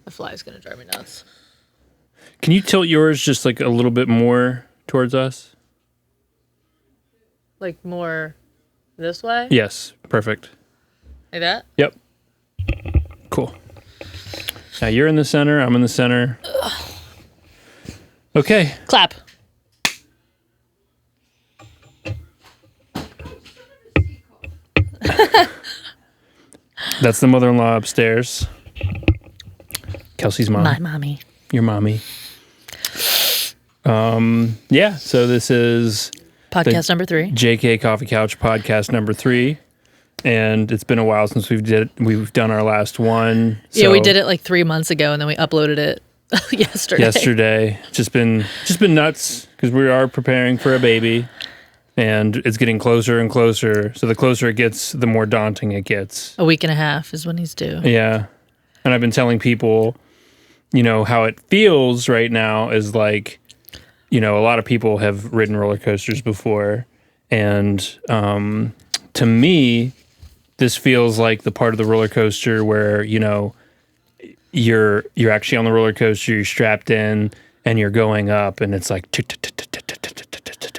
The fly's gonna drive me nuts. Can you tilt yours just like a little bit more towards us? Like more this way? Yes. Perfect. Like that? Yep. Cool. Now you're in the center. I'm in the center. Okay. Clap. That's the mother-in-law upstairs. Kelsey's mom. My mommy. Your mommy. Yeah, so this is Podcast number 3. JK Coffee Couch podcast number 3. And it's been a while since we've done our last one. So Yeah, we did it like 3 months ago, and then we uploaded it yesterday. Just been nuts because we are preparing for a baby, and it's getting closer and closer. So the closer it gets, the more daunting it gets. A week and a half is when he's due. Yeah. And I've been telling people, how it feels right now is like, a lot of people have ridden roller coasters before. And to me, this feels like the part of the roller coaster where, you're actually on the roller coaster, you're strapped in, and you're going up, and it's like,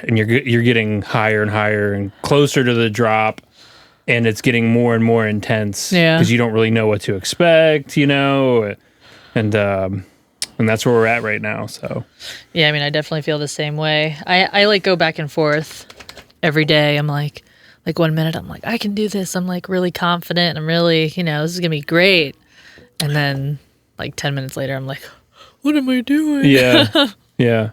and you're getting higher and higher and closer to the drop, and it's getting more and more intense because you don't really know what to expect, and that's where we're at right now. So yeah, I mean, I definitely feel the same way. I like go back and forth every day. I'm like 1 minute I'm like, I can do this. I'm like really confident. I'm really, this is gonna be great. And then like 10 minutes later, I'm like, what am I doing? Yeah. Yeah.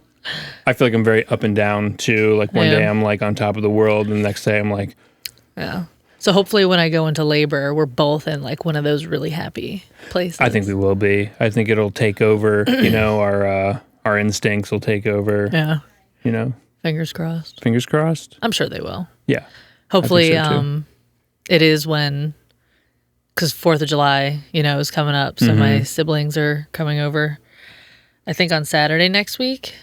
I feel like I'm very up and down too. Like one day I'm like on top of the world, and the next day I'm like, yeah. So hopefully when I go into labor, we're both in like one of those really happy places. I think we will be. I think it'll take over, our instincts will take over. Yeah. Fingers crossed. Fingers crossed. I'm sure they will. Yeah. Hopefully it is when, because 4th of July, is coming up. So my siblings are coming over, I think on Saturday next week.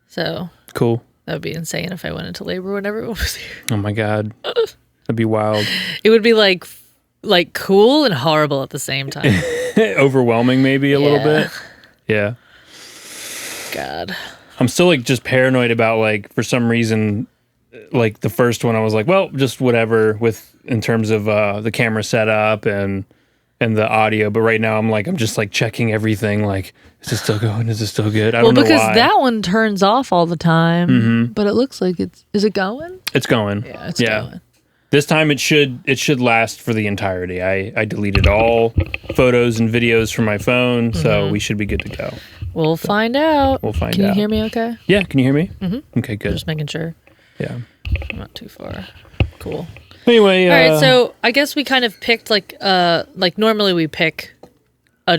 So cool. That would be insane if I went into labor when everyone was here. Oh my God. That'd be wild. It would be like cool and horrible at the same time. Overwhelming maybe a little bit. Yeah. God. I'm still like just paranoid about like, for some reason, like the first one I was like, well, just whatever in terms of the camera setup and the audio. But right now I'm just like checking everything. Like, is it still going? Is it still good? I don't know why. Well, because that one turns off all the time, but it looks like is it going? It's going. Yeah, it's going. This time it should last for the entirety. I deleted all photos and videos from my phone, so we should be good to go. We'll find out. Can you hear me okay? Yeah, can you hear me? Mm-hmm. Okay, good. Just making sure. Yeah. I'm not too far. Cool. Anyway, all right, so I guess we kind of picked like normally we pick a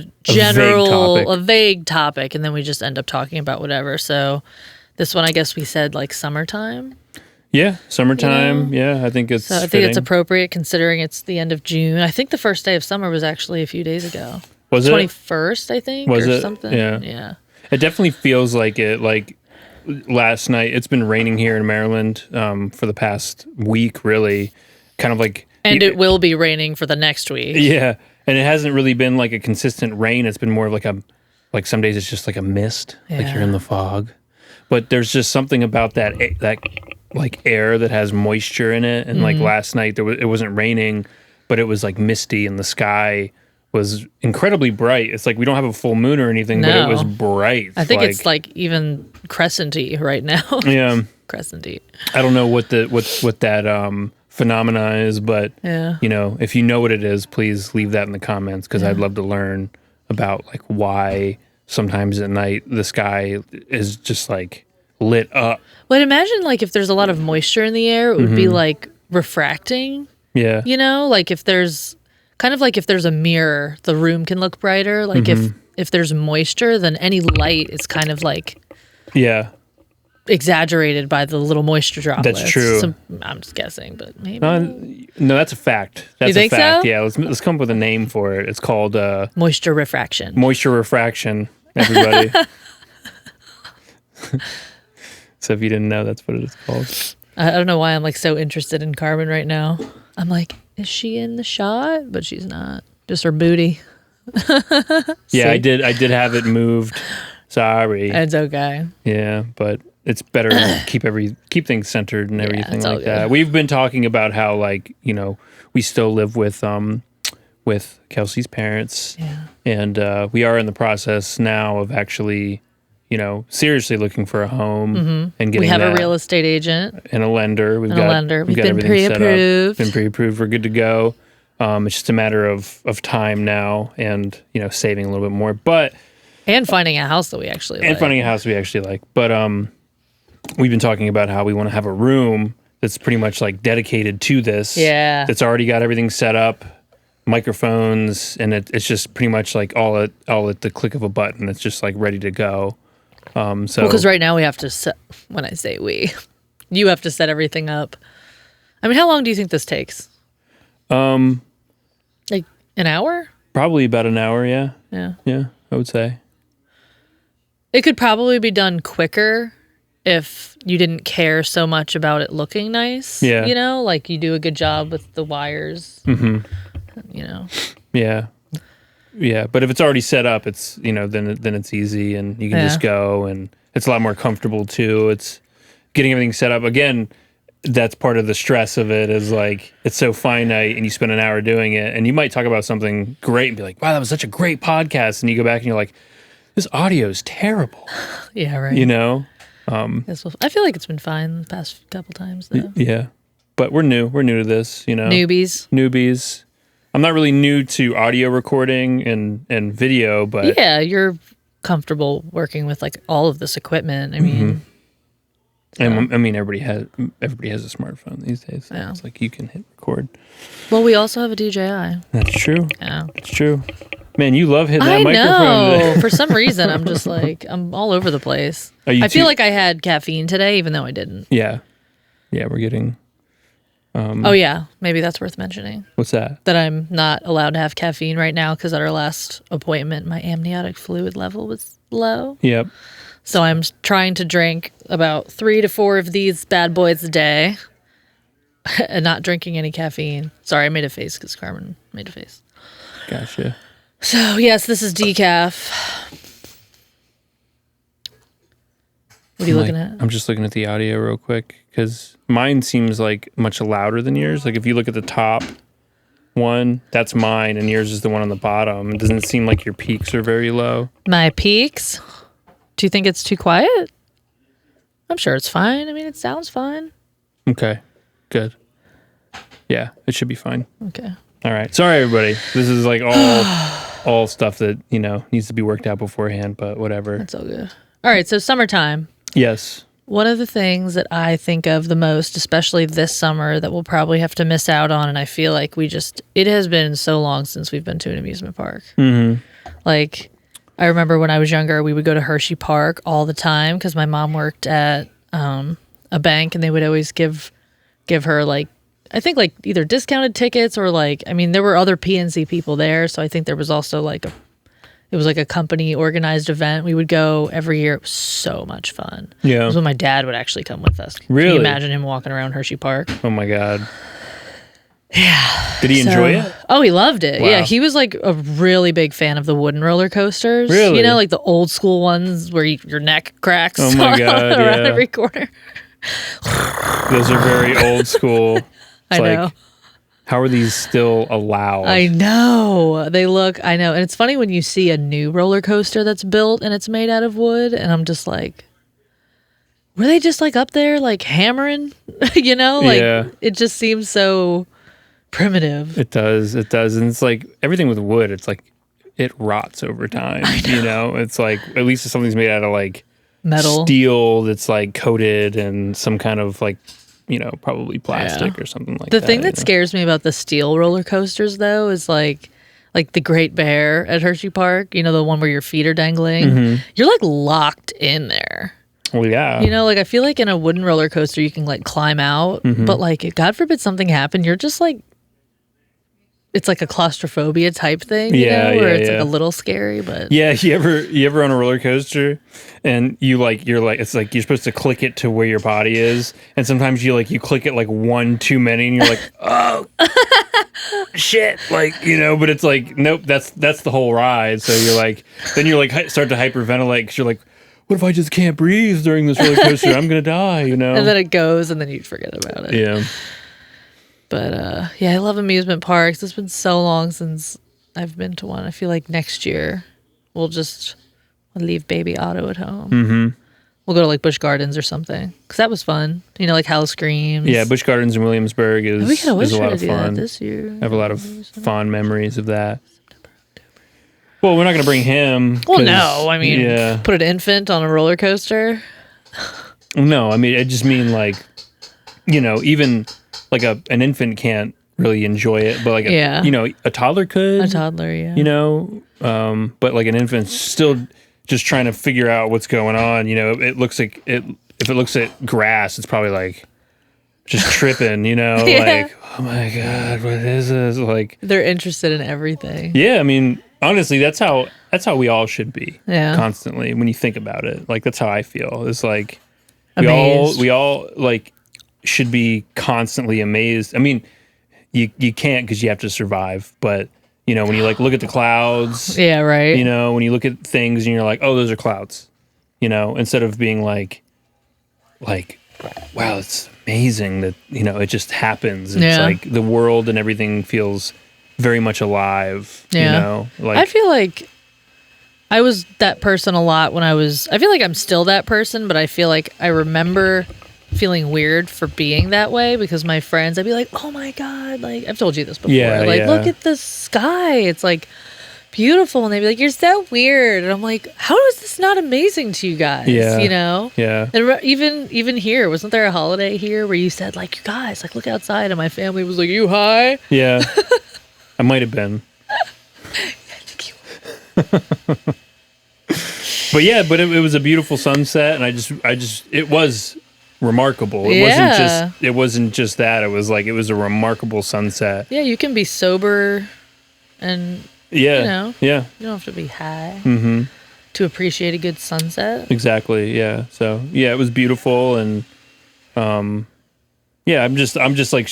vague topic, and then we just end up talking about whatever. So this one, I guess we said like summertime. Yeah, summertime. Yeah, I think it's. So I think it's appropriate considering it's the end of June. I think the first day of summer was actually a few days ago. Was it 21st? I think was or it something. Yeah. It definitely feels like it. Like last night, it's been raining here in Maryland for the past week, really. Kind of like. And it will be raining for the next week. Yeah, and it hasn't really been like a consistent rain. It's been more of like some days it's just like a mist, like you're in the fog. But there's just something about that like air that has moisture in it. And like last night it wasn't raining, but it was like misty, and the sky was incredibly bright. It's like we don't have a full moon or anything, but it was bright. I think it's like even crescent-y right now. Yeah, crescent-y. I don't know what that phenomena is, but if you know what it is, please leave that in the comments, because I'd love to learn about like why sometimes at night the sky is just like lit up. But imagine like if there's a lot of moisture in the air, it would be like refracting. Yeah. Like if there's a mirror, the room can look brighter. Like if there's moisture, then any light is kind of like exaggerated by the little moisture droplets. That's true. So, I'm just guessing, but maybe. No, that's a fact. That's you think a fact. So? Yeah, let's come up with a name for it. It's called moisture refraction. Moisture refraction, everybody. So if you didn't know, that's what it is called. I don't know why I'm like so interested in Carmen right now. I'm like, is she in the shot? But she's not. Just her booty. Yeah, I did have it moved. Sorry. It's okay. Yeah, but it's better to keep things centered and everything it's all like that. We've been talking about how, like, you know, we still live with Kelsey's parents. Yeah. And we are in the process now of actually, you know, seriously looking for a home and getting We have a real estate agent and a lender. We've been everything set up. pre-approved. Been pre-approved. We're good to go. It's just a matter of time now and, you know, saving a little bit more. But And finding a house that we actually like. And finding a house we actually like. But we've been talking about how we want to have a room that's pretty much like dedicated to this. Yeah. That's already got everything set up, microphones, and it's just pretty much like all at the click of a button. It's just like ready to go. Because right now we have to set, when I say we, you have to set everything up. I mean, how long do you think this takes? Like an hour? Probably about an hour, yeah. Yeah. Yeah, I would say. It could probably be done quicker if you didn't care so much about it looking nice. Yeah. You know, like you do a good job with the wires. Mm-hmm. You know. Yeah. Yeah, but if it's already set up, it's, you know, then it's easy and you can just go, and it's a lot more comfortable too. It's getting everything set up. Again, that's part of the stress of it, is like it's so finite and you spend an hour doing it and you might talk about something great and be like, wow, that was such a great podcast, and you go back and you're like, this audio is terrible. Yeah, right. You know? I feel like it's been fine the past couple times though. Yeah. But we're new to this, you know. Newbies. I'm not really new to audio recording and video, but yeah, you're comfortable working with like all of this equipment. I mean, and I mean everybody has a smartphone these days. So it's like you can hit record. Well, we also have a DJI. That's true. Yeah, it's true. Man, you love hitting that microphone. I know. For some reason, I'm just like I'm all over the place. I feel like I had caffeine today, even though I didn't. Yeah, we're getting. Oh yeah, maybe that's worth mentioning. What's that? That I'm not allowed to have caffeine right now because at our last appointment, my amniotic fluid level was low. Yep. So I'm trying to drink about 3 to 4 of these bad boys a day, and not drinking any caffeine. Sorry, I made a face because Carmen made a face. Gotcha. So yes, this is decaf. What are you looking at? I'm just looking at the audio real quick because mine seems like much louder than yours. Like if you look at the top one, that's mine, and yours is the one on the bottom. It doesn't seem like your peaks are very low. My peaks? Do you think it's too quiet? I'm sure it's fine. I mean, it sounds fine. Okay, good. Yeah, it should be fine. Okay. All right. Sorry, everybody. This is like all stuff that, you know, needs to be worked out beforehand, but whatever. That's all good. All right, so summertime. Yes. One of the things that I think of the most, especially this summer, that we'll probably have to miss out on, and I feel like it has been so long since we've been to an amusement park. Mm-hmm. Like, I remember when I was younger, we would go to Hershey Park all the time because my mom worked at a bank, and they would always give her, like, I think, like, either discounted tickets or, like, I mean, there were other PNC people there, so I think there was also, like, it was like a company organized event. We would go every year. It was so much fun. Yeah. It was when my dad would actually come with us. Really? Can you imagine him walking around Hershey Park? Oh my God. Yeah. Did he enjoy it? Oh, he loved it. Wow. Yeah. He was like a really big fan of the wooden roller coasters. Really? You know, like the old school ones where your neck cracks oh my God, around every corner. Those are very old school. I know. How are these still allowed? I know. I know. And it's funny when you see a new roller coaster that's built and it's made out of wood. And I'm just like, were they just like up there like hammering? You know? Like, it just seems so primitive. It does. And it's like everything with wood, it's like it rots over time. You know? It's like, at least if something's made out of like metal, steel that's like coated and some kind of like, you know, probably plastic or something like that. The thing that scares me about the steel roller coasters, though, is like the Great Bear at Hershey Park, you know, the one where your feet are dangling. Mm-hmm. You're like locked in there. Well, yeah. You know, like I feel like in a wooden roller coaster, you can like climb out, but like, God forbid something happened, you're just like, it's like a claustrophobia type thing, where it's like a little scary, but yeah. You ever on a roller coaster and you're like it's like you're supposed to click it to where your body is, and sometimes you click it like one too many, and you're like, oh shit, but it's like nope, that's the whole ride. So you're like start to hyperventilate because you're like, what if I just can't breathe during this roller coaster? I'm gonna die, And then it goes, and then you forget about it. Yeah. But I love amusement parks. It's been so long since I've been to one. I feel like next year we'll leave baby Otto at home. Mm-hmm. We'll go to like Busch Gardens or something because that was fun. Like Hell Screams. Yeah, Busch Gardens in Williamsburg is a lot of fun. This year. I have a lot of fond memories of that. Well, we're not going to bring him. Well, no. I mean, put an infant on a roller coaster. No, I mean, I just mean even like an infant can't really enjoy it, but like a toddler could. A toddler, yeah. But like an infant's still just trying to figure out what's going on. It looks like if it looks at grass, it's probably like just tripping. Like, oh my god, what is this? Like they're interested in everything. Yeah, I mean, honestly, that's how we all should be. Yeah. Constantly when you think about it, like that's how I feel. It's like amazed. we all like should be constantly amazed. I mean, you can't because you have to survive, but when you look at the clouds, yeah, right. When you look at things and you're like, oh, those are clouds, instead of being like wow, it's amazing that it just happens. It's like the world and everything feels very much alive. I feel like I was that person a lot when I feel like I'm still that person, but I feel like I remember feeling weird for being that way because my friends, I'd be like, oh my god, like I've told you this before, look at the sky, it's like beautiful, and they'd be like, you're so weird, and I'm like, how is this not amazing to you guys? And even here, wasn't there a holiday here where you said like, you guys, like look outside, and my family was like, you high? I might have been. But it was a beautiful sunset, and I just it was remarkable. It wasn't just that. It was like it was a remarkable sunset. Yeah, you can be sober and you don't have to be high to appreciate a good sunset. Exactly. Yeah. So it was beautiful, and I'm just like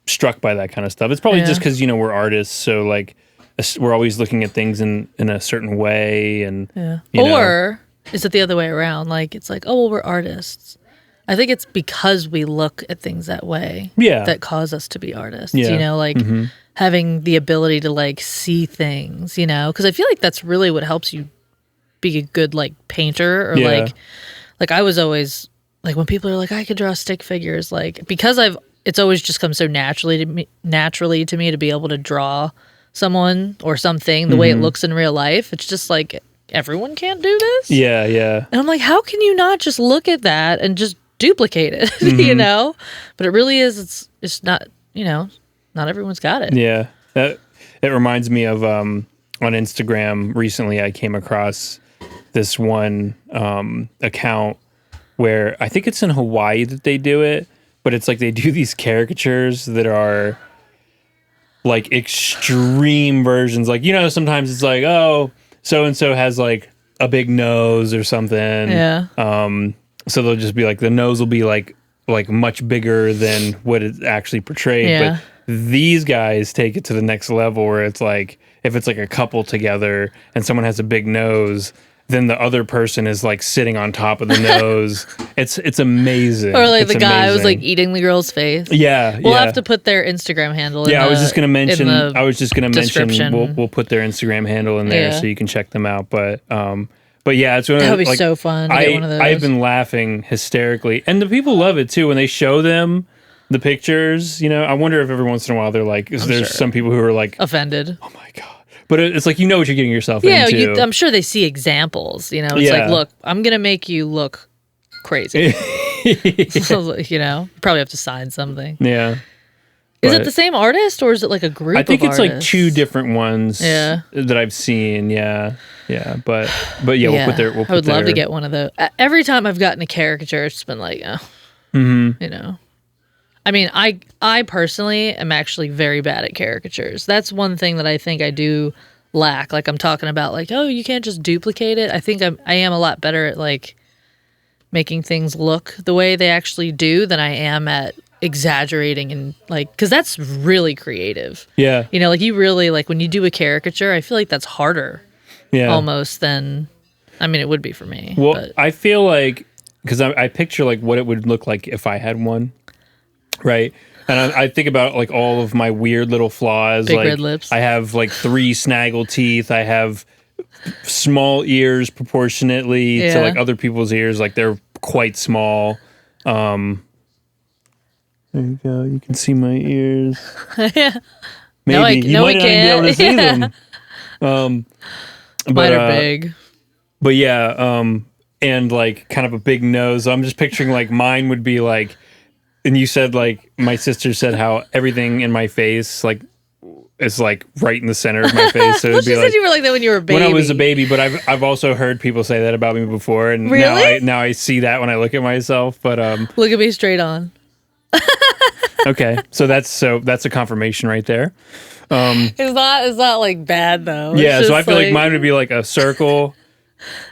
struck by that kind of stuff. It's probably just because we're artists, so like we're always looking at things in a certain way, and or is it the other way around? Like it's like, oh well, we're artists. I think it's because we look at things that way that cause us to be artists. Having the ability to like see things, because I feel like that's really what helps you be a good like painter or like I was always like when people are like, I could draw stick figures, like because it's always just come so naturally to me to be able to draw someone or something the way it looks in real life. It's just like everyone can't do this. Yeah. And I'm like, how can you not just look at that and just duplicate it? But it really is. It's not. Not everyone's got it. Yeah, it reminds me of on Instagram recently. I came across this one account where I think it's in Hawaii that they do it, but it's like they do these caricatures that are like extreme versions. Like sometimes it's like, oh, so and so has like a big nose or something. Yeah. So they'll just be like the nose will be like much bigger than what it's actually portrayed. Yeah. But these guys take it to the next level where it's like if it's like a couple together and someone has a big nose, then the other person is like sitting on top of the nose. It's amazing. Or like it's the guy amazing. was like eating the girl's face. Yeah. We'll have to put their Instagram handle in I was just gonna mention description. we'll put their Instagram handle in there so you can check them out. But yeah, it's that would be so fun to get one of those. I've been laughing hysterically, and the people love it too when they show them the pictures. I wonder if every once in a while they're like, there's some people who are like offended. Oh my god! But it's like what you're getting yourself into. I'm sure they see examples. It's like, look, I'm gonna make you look crazy. So, probably have to sign soming. Yeah. Is it the same artist or is it like a group? I think of it's artists? like two different ones. That I've seen. Yeah. But we'll put their. I would love to get one of those. Every time I've gotten a caricature, it's been like, I mean, I personally am actually very bad at caricatures. That's one thing that I think I do lack. Like I'm talking about, like, oh, you can't just duplicate it. I think I am a lot better at like making things look the way they actually do than I am at exaggerating and like, because that's really creative. Yeah. You know, like you really like when you do a caricature, I feel like that's harder almost than, I mean, it would be for me. Well, but. I feel like, because I picture like what it would look like if I had one. Right. And I think about like all of my weird little flaws. Big like red lips. I have like 3 snaggle teeth. I have small ears proportionately to like other people's ears. Like they're quite small. There you go. You can see my ears. Yeah. Maybe you might not even be able to see them. Mine are big. But yeah, and like kind of a big nose. I'm just picturing like mine would be like. And you said, like, my sister said how everything in my face, like, is, like, right in the center of my face. So well, she said you were like that when you were a baby. When I was a baby, but I've also heard people say that about me before. And really? now I see that when I look at myself. But look at me straight on. Okay. So that's a confirmation right there. It's not, like, bad, though. Yeah, so I feel like mine would be, like, a circle.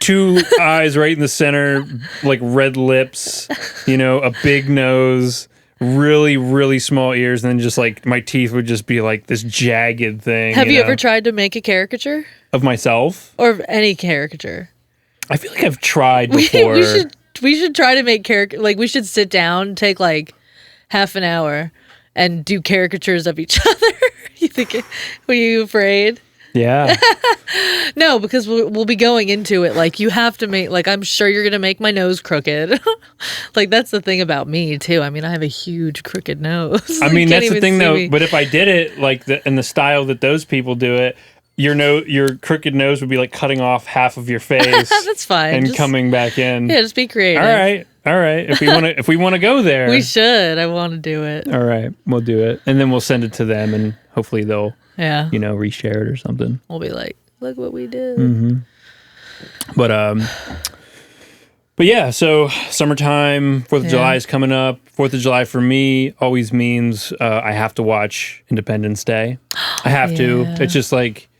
2 eyes right in the center, like red lips, you know, a big nose, really, really small ears, and then just like my teeth would just be like this jagged thing. Have you ever tried to make a caricature? Of myself? Or of any caricature? I feel like I've tried before. We should try to make like we should sit down, take like half an hour and do caricatures of each other. You think, were you afraid? Yeah. No, because we'll be going into it like you have to make, like I'm sure you're gonna make my nose crooked. Like that's the thing about me too. I mean, I have a huge crooked nose. I mean, that's the thing though. But if I did it like in the style that those people do it, your crooked nose would be like cutting off half of your face. That's fine. And coming back in. Yeah, just be creative. All right. If we want to go there, we should. I want to do it. All right, we'll do it, and then we'll send it to them, and hopefully they'll. You know, reshare it or something. We'll be like, look what we did. Mm-hmm. But yeah, so summertime, 4th of July is coming up. 4th of July for me always means I have to watch Independence Day. I have to. It's just like,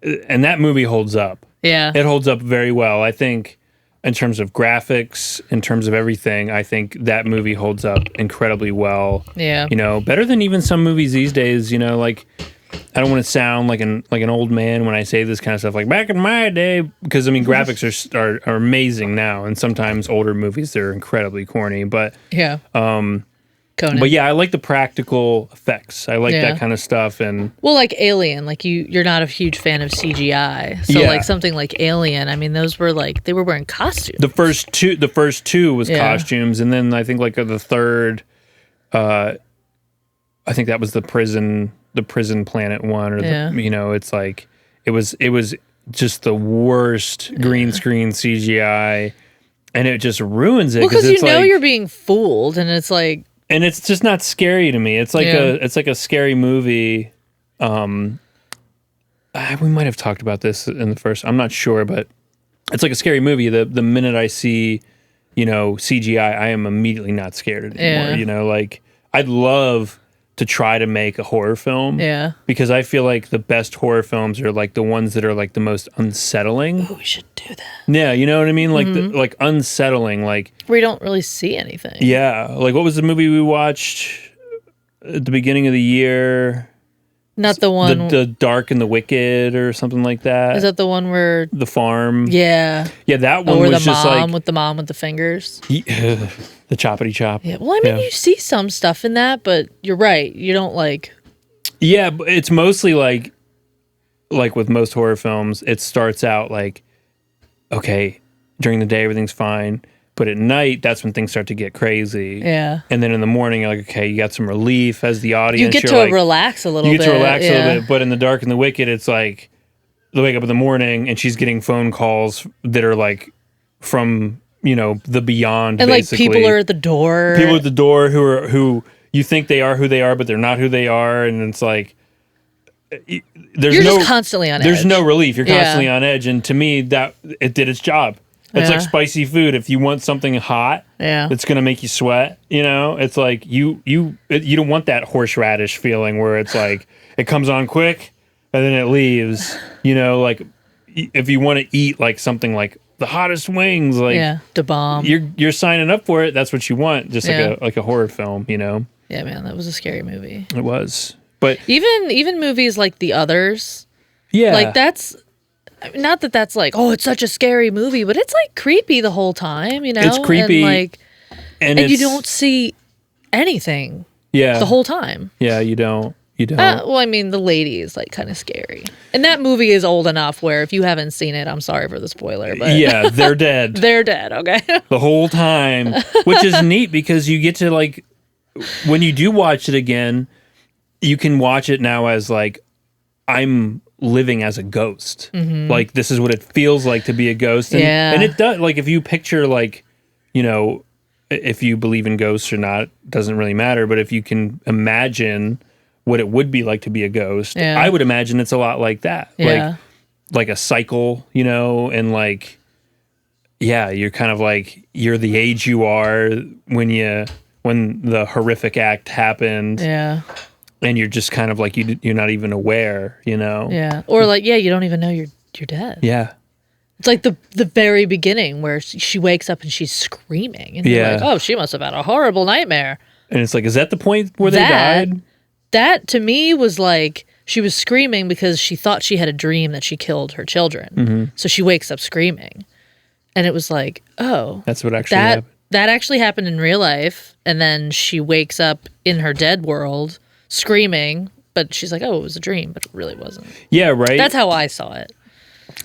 and that movie holds up. Yeah. It holds up very well. I think in terms of graphics, in terms of everything, I think that movie holds up incredibly well. Yeah. You know, better than even some movies these days, you know, like I don't want to sound like an old man when I say this kind of stuff. Like back in my day, because I mean graphics are amazing now, and sometimes older movies they're incredibly corny. But Conan. But yeah, I like the practical effects. I like that kind of stuff. And well, like Alien, like you're not a huge fan of CGI, so like something like Alien. I mean, those were like they were wearing costumes. The first two was costumes, and then I think like the third, I think that was the prison planet one, or you know, it's like it was just the worst green screen CGI, and it just ruins it because you know you're being fooled, and it's like. And it's just not scary to me. It's like a scary movie. We might have talked about this in the first. I'm not sure, but it's like a scary movie. The minute I see, you know, CGI, I am immediately not scared anymore. You know, like I'd love to try to make a horror film. Yeah. Because I feel like the best horror films are like the ones that are like the most unsettling. Oh, we should do that. Yeah, you know what I mean? Like like unsettling, like we don't really see anything. Yeah. Like what was the movie we watched at the beginning of the year? Not the one the Dark and the Wicked or something like that. Is that the one where The Farm? Yeah. Yeah, that one was just like with the mom with the fingers. The choppity chop. Yeah. Well, I mean, you see some stuff in that, but you're right. You don't like. Yeah, but it's mostly like with most horror films, it starts out like, okay, during the day everything's fine, but at night that's when things start to get crazy. Yeah. And then in the morning you're like, okay, you got some relief as the audience. You get to like, relax a little bit. You get to relax a little bit, but in The Dark and the Wicked, it's like they wake up in the morning and she's getting phone calls that are like from, you know, the beyond, and basically. Like people are at the door. People at the door who you think they are who they are, but they're not who they are, and it's like you're just constantly on edge. There's no relief. You're constantly on edge, and to me, that it did its job. It's like spicy food. If you want something hot, it's gonna make you sweat. You know, it's like you don't want that horseradish feeling where it's like it comes on quick and then it leaves. You know, like if you want to eat like something like the hottest wings, like the bomb, you're signing up for it. That's what you want, just like a horror film. You know. Yeah, man, that was a scary movie. It was, but even movies like The Others. Yeah, like that's. Not that that's like, oh, it's such a scary movie, but it's like creepy the whole time, you know? It's creepy. And you don't see anything the whole time. Yeah, you don't. Well, I mean, the lady is like kind of scary. And that movie is old enough where if you haven't seen it, I'm sorry for the spoiler, but yeah, they're dead. They're dead, okay? The whole time, which is neat because you get to like, when you do watch it again, you can watch it now as like, I'm living as a ghost. Like this is what it feels like to be a ghost. And it does, like if you picture like, you know, if you believe in ghosts or not, doesn't really matter. But if you can imagine what it would be like to be a ghost, I would imagine it's a lot like that. Like a cycle, you know, and like, yeah, you're kind of like, you're the age you are when the horrific act happened. Yeah. And you're just kind of like, you're not even aware, you know? Yeah. Or like, you don't even know you're dead. Yeah. It's like the very beginning where she wakes up and she's screaming. And you're like, oh, she must have had a horrible nightmare. And it's like, is that the point where they died? That to me was like, she was screaming because she thought she had a dream that she killed her children. So she wakes up screaming. And it was like, oh. That's what actually happened. That actually happened in real life. And then she wakes up in her dead world screaming, but she's like, oh, it was a dream, but it really wasn't. Yeah, right? That's how I saw it.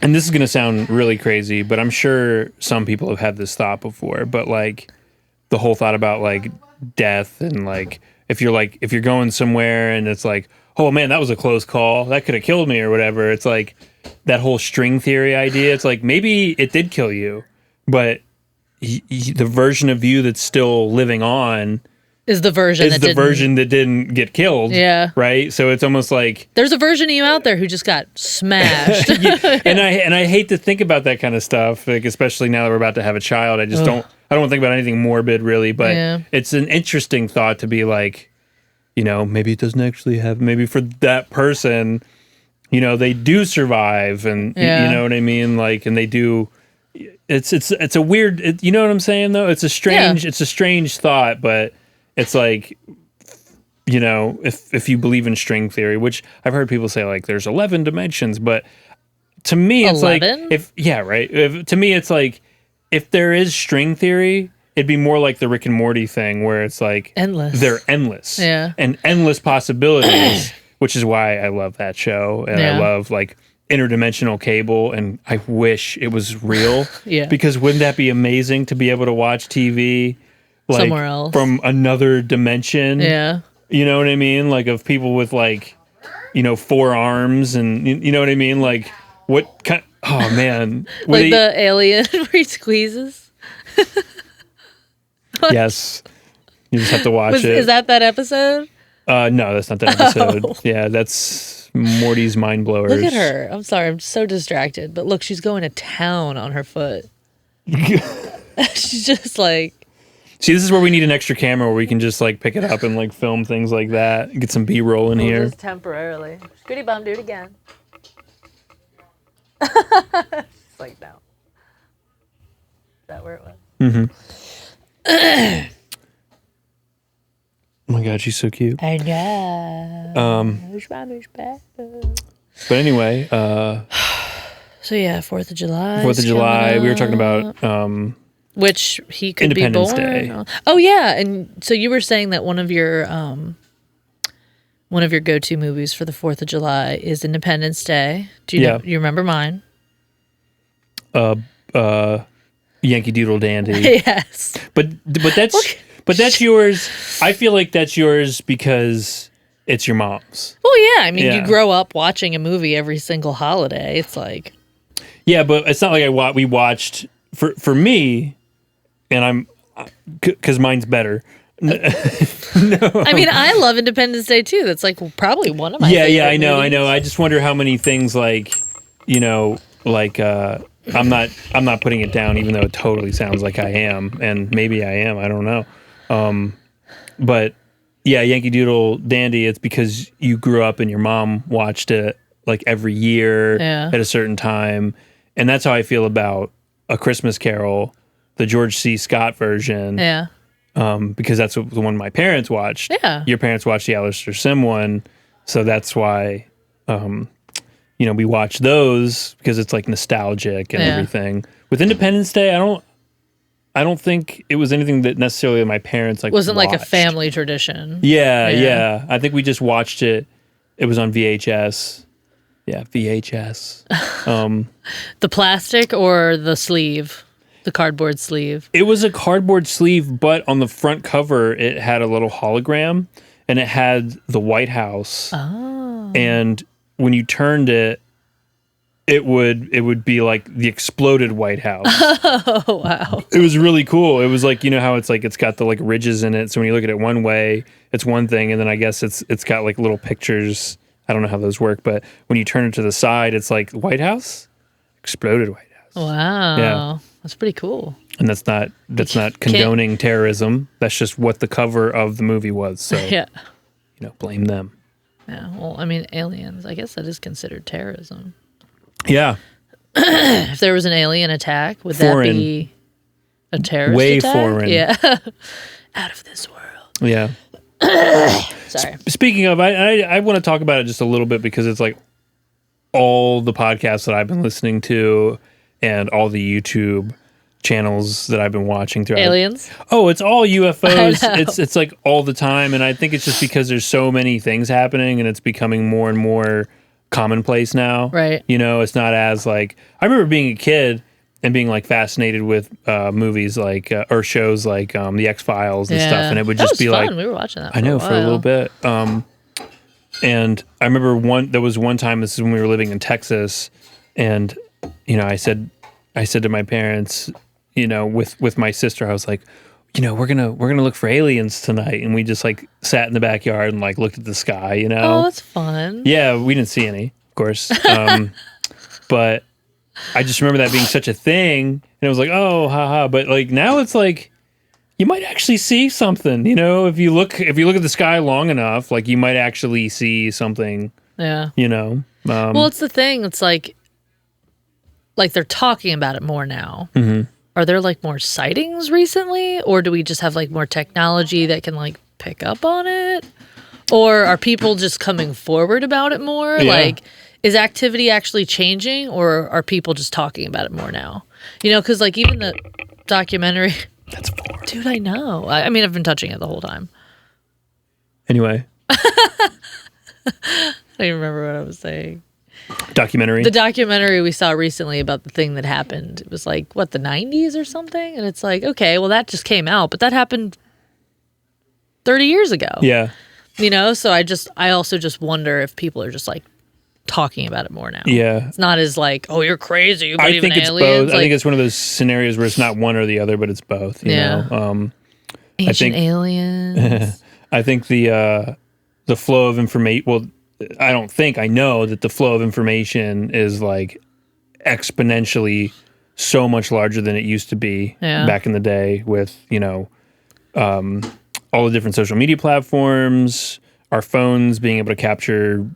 And this is going to sound really crazy, but I'm sure some people have had this thought before, but like the whole thought about like death and like if you're going somewhere and it's like, oh man, that was a close call, that could have killed me or whatever. It's like that whole string theory idea. It's like maybe it did kill you, but the version of you that's still living on is the version that didn't get killed. Yeah. Right? So it's almost like there's a version of you out there who just got smashed. And I hate to think about that kind of stuff, like especially now that we're about to have a child. I just don't want to think about anything morbid really, but it's an interesting thought to be like, you know, maybe it doesn't actually happen. Maybe for that person, you know, they do survive and you know what I mean? Like, and they do. It's a weird, you know what I'm saying though? It's a strange thought, but it's like, you know, if you believe in string theory, which I've heard people say like there's 11 dimensions, but to me it's 11? Like to me it's like if there is string theory, it'd be more like the Rick and Morty thing where it's like they're endless. Yeah. And endless possibilities, which is why I love that show and I love like interdimensional cable, and I wish it was real. Because wouldn't that be amazing to be able to watch TV like somewhere else from another dimension? Yeah. You know what I mean? Like of people with like, you know, 4 arms and you know what I mean? Like what kind oh man. Like the alien where he squeezes. Yes. You just have to watch it. Is that episode? No, that's not that episode. Oh. Yeah, that's Morty's Mind Blowers. Look at her. I'm sorry, I'm so distracted. But look, she's going to town on her foot. She's just like... See, this is where we need an extra camera where we can just like pick it up and like film things like that. Get some B-roll in here. Just temporarily. Scooty bum, do it again. It's like, no. Is that where it was? Mm-hmm. Oh my God, she's so cute. I know. But anyway, so yeah, 4th of July. 4th of July. We were talking about which he could Independence be born. Day. Oh yeah, and so you were saying that one of your go-to movies for the 4th of July is Independence Day. Do you know, you remember mine? Yankee Doodle Dandy. Yes. But that's yours. I feel like that's yours because it's your mom's. Well, yeah. I mean, you grow up watching a movie every single holiday. It's like... Yeah, but it's not like we watched... For me, and I'm... Because mine's better. No. I mean, I love Independence Day, too. That's like probably one of my favorite I know. movies. I just wonder how many things like, you know, like... I'm not putting it down, even though it totally sounds like I am, and maybe I am. I don't know. But yeah, Yankee Doodle Dandy. It's because you grew up and your mom watched it like every year at a certain time, and that's how I feel about A Christmas Carol, the George C. Scott version. Yeah. Because that's the one my parents watched. Yeah. Your parents watched the Alistair Sim one, so that's why. We watch those because it's like nostalgic and everything. With Independence Day, I don't think it was anything that necessarily my parents wasn't watched. like a family tradition. Yeah. I think we just watched it. It was on VHS. Yeah, VHS. The plastic or the sleeve, the cardboard sleeve. It was a cardboard sleeve, but on the front cover, it had a little hologram, and it had the White House. Oh. And when you turned it, it would be like the exploded White House. Oh, wow. It was really cool. It was like, how it's like it's got the like ridges in it. So when you look at it one way, it's one thing, and then I guess it's got like little pictures. I don't know how those work, but when you turn it to the side, it's like White House, exploded White House. Wow. Yeah. That's pretty cool. And that's not condoning terrorism. That's just what the cover of the movie was. So yeah. Blame them. Yeah. Well, I mean, aliens, I guess that is considered terrorism. Yeah. If there was an alien attack, would Foreign. that be a terrorist Way attack? foreign. Yeah. Out of this world. Yeah. Sorry. Speaking of, I want to talk about it just a little bit because it's like all the podcasts that I've been listening to and all the YouTube channels that I've been watching throughout. Aliens? Oh, it's all UFOs. I know. It's like all the time, and I think it's just because there's so many things happening and it's becoming more and more commonplace now. Right. It's not as like I remember being a kid and being like fascinated with movies like or shows like the X-Files and stuff, and it would just be fun. like We were watching that. I know for a little bit. And I remember there was one time, this is when we were living in Texas, and I said to my parents, with my sister, I was like, we're gonna look for aliens tonight, and we just like sat in the backyard and like looked at the sky. Oh, that's fun. Yeah, we didn't see any, of course, but I just remember that being such a thing, and it was like, oh, haha. But like now, it's like you might actually see something. If you look at the sky long enough, like you might actually see something. Yeah. Well, it's the thing. It's like they're talking about it more now. Mm-hmm. Are there like more sightings recently, or do we just have like more technology that can like pick up on it, or are people just coming forward about it more? Yeah. Like, is activity actually changing, or are people just talking about it more now? Because like even the documentary. That's 4. Dude, I know. I mean, I've been touching it the whole time. Anyway. I don't even remember what I was saying. Documentary? The documentary we saw recently about the thing that happened. It was like, the 90s or something? And it's like, okay, well, that just came out, but that happened 30 years ago. Yeah. So I also just wonder if people are just like talking about it more now. Yeah. It's not as like, oh, you're crazy. You believe I think in it's aliens. both. I think it's one of those scenarios where it's not one or the other, but it's both. You know? Ancient aliens. I think the flow of information. Well, I know that the flow of information is like exponentially so much larger than it used to be back in the day with all the different social media platforms, our phones being able to capture,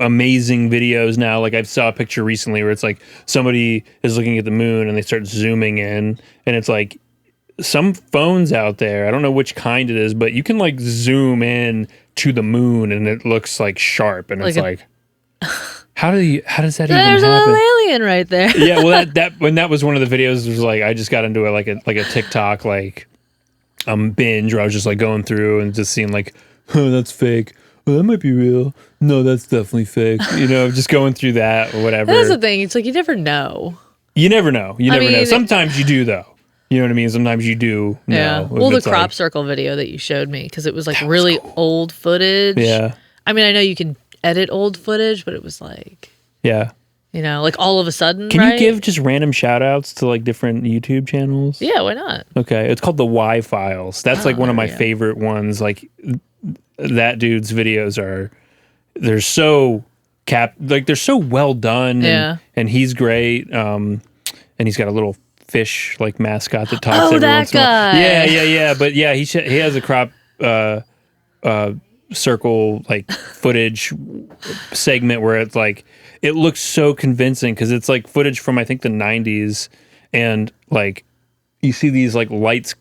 amazing videos now. Like I saw a picture recently where it's like somebody is looking at the moon and they start zooming in, and it's like some phones out there, I don't know which kind it is, but you can like zoom in to the moon and it looks like sharp, and it's like how does that even happen? There's a little alien right there. Yeah, well that was one of the videos, was like I just got into like a TikTok like binge where I was just like going through and just seeing like, oh, that's fake. Oh, that might be real. No, that's definitely fake. Just going through that or whatever. That's the thing. It's like you never know. You never know. You never mean, know. Sometimes you do though. You know what I mean? Sometimes you do know. Well, the crop circle video that you showed me, because it was like really old footage. Yeah. I mean, I know you can edit old footage, but it was like, yeah. Like all of a sudden, Can you give just random shout outs to like different YouTube channels? Yeah, why not? Okay. It's called the Y Files. That's like one of my favorite ones. Like that dude's videos they're so they're so well done. Yeah. And he's great. And and he's got a little fish like mascot that talks Oh, every that once in a while. guy. Yeah. But yeah, he has a crop circle like footage segment where it's like it looks so convincing because it's like footage from I think the 90s, and like you see these like lights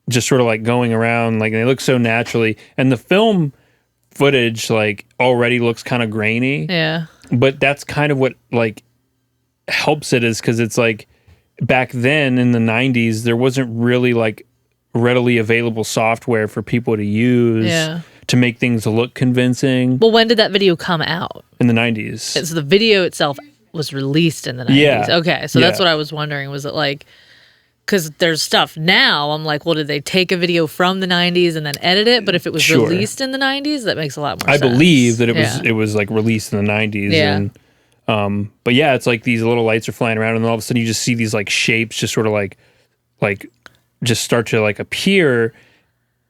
just sort of like going around, like they look so naturally, and the film footage like already looks kind of grainy. Yeah. But that's kind of what like helps it, is because it's like back then in the 90s there wasn't really like readily available software for people to use to make things look convincing. Well, when did that video come out? In the 90s. So the video itself was released in the 90s. Yeah. Okay, so that's what I was wondering. Was it like, because there's stuff now, I'm like, well, did they take a video from the 90s and then edit it? But if it was released in the 90s, that makes a lot more sense. I believe that it was like released in the 90s. Yeah. And but yeah, it's like these little lights are flying around, and all of a sudden you just see these like shapes just sort of like just start to like appear,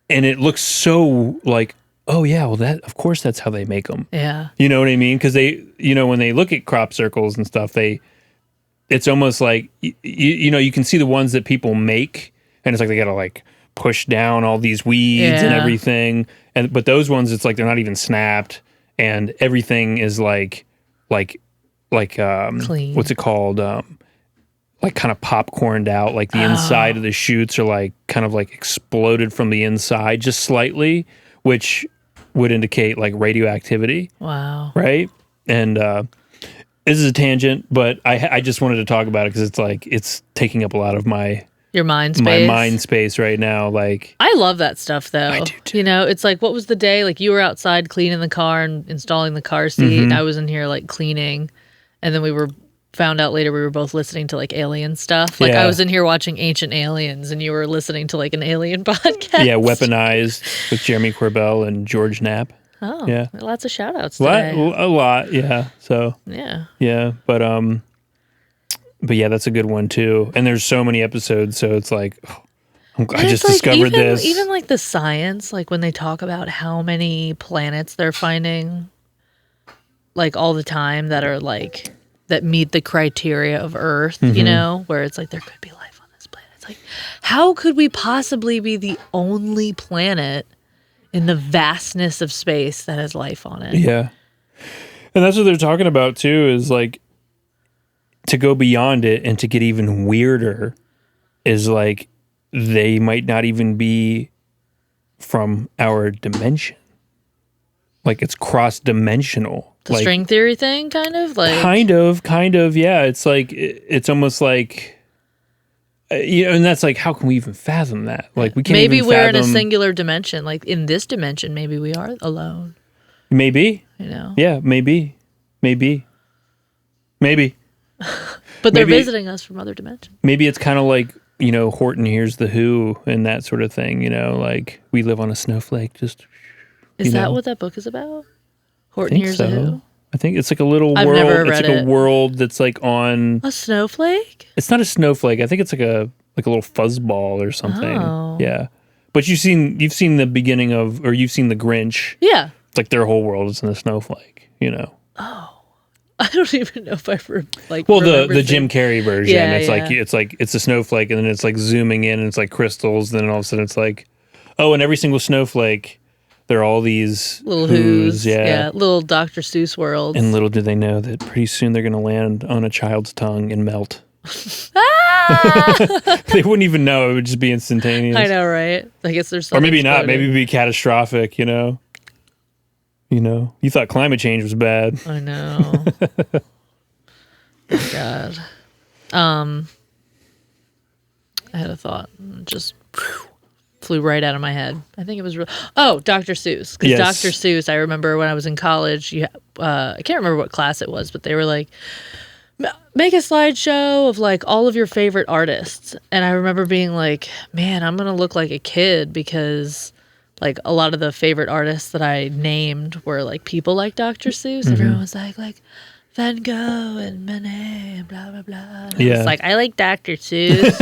and it looks so like, oh yeah, well that of course that's how they make them. Yeah. You know what I mean? Because they, you know, when they look at crop circles and stuff, it's almost like you know, you can see the ones that people make, and it's like they gotta like push down all these weeds and everything, but those ones it's like they're not even snapped, and everything is like clean. What's it called? Like kind of popcorned out, like the inside of the shoots are like kind of like exploded from the inside just slightly, which would indicate like radioactivity. Wow. Right? And this is a tangent, but I just wanted to talk about it because it's like it's taking up a lot of your mind space. My mind space right now. Like, I love that stuff though. I do too. You know, it's like, what was the day? Like you were outside cleaning the car and installing the car seat. I was in here like cleaning, and then we found out later we were both listening to like alien stuff. Like I was in here watching Ancient Aliens, and you were listening to like an alien podcast. Yeah, Weaponized with Jeremy Corbell and George Knapp. Oh, yeah, lots of shout outs today. A lot, yeah. So yeah, but yeah, that's a good one too. And there's so many episodes, so it's like I just like, discovered this. Even like the science, like when they talk about how many planets they're finding, like all the time that are like that meet the criteria of Earth, you know, where it's like there could be life on this planet. It's like, how could we possibly be the only planet in the vastness of space that has life on it? Yeah. And that's what they're talking about too, is like to go beyond it and to get even weirder is like they might not even be from our dimension. Like it's cross-dimensional. The like, string theory thing, kind of? Like kind of, yeah. It's like, it's almost like, you know, and that's like, how can we even fathom that? Like we can't maybe even we're in a fathom, singular dimension. Like in this dimension, maybe we are alone. Maybe. You know? Yeah, maybe. But they're visiting us from other dimensions. Maybe it's kind of like, you know, Horton Hears the Who and that sort of thing, you know, like we live on a snowflake. Just Is that what that book is about? Horton Hears the Who? I think it's like a little I've world. never It's read like it. a world that's like on A snowflake? It's not a snowflake. I think it's like a little fuzzball or something. Oh. Yeah. But you've seen the beginning of, or you've seen The Grinch. Yeah. It's like their whole world is in a snowflake, you know. Oh. I don't even know if I like. Well, the Jim Carrey version. Yeah, it's a snowflake, and then it's like zooming in, and it's like crystals. Then all of a sudden, it's like, oh, and every single snowflake, there are all these little who's, little Dr. Seuss worlds. And little do they know that pretty soon they're going to land on a child's tongue and melt. They wouldn't even know. It would just be instantaneous. I know, right? I guess there's or maybe not. exploding. Maybe it'd be catastrophic. You know. You thought climate change was bad. I know. Oh, God. I had a thought. It just flew right out of my head. I think it was Dr. Seuss. Because Yes. Dr. Seuss, I remember when I was in college, I can't remember what class it was, but they were like, make a slideshow of like all of your favorite artists. And I remember being like, man, I'm going to look like a kid because like a lot of the favorite artists that I named were like people like Dr. Seuss. Everyone was like Van Gogh and Manet and blah, blah, blah. And I was like, I like Dr. Seuss.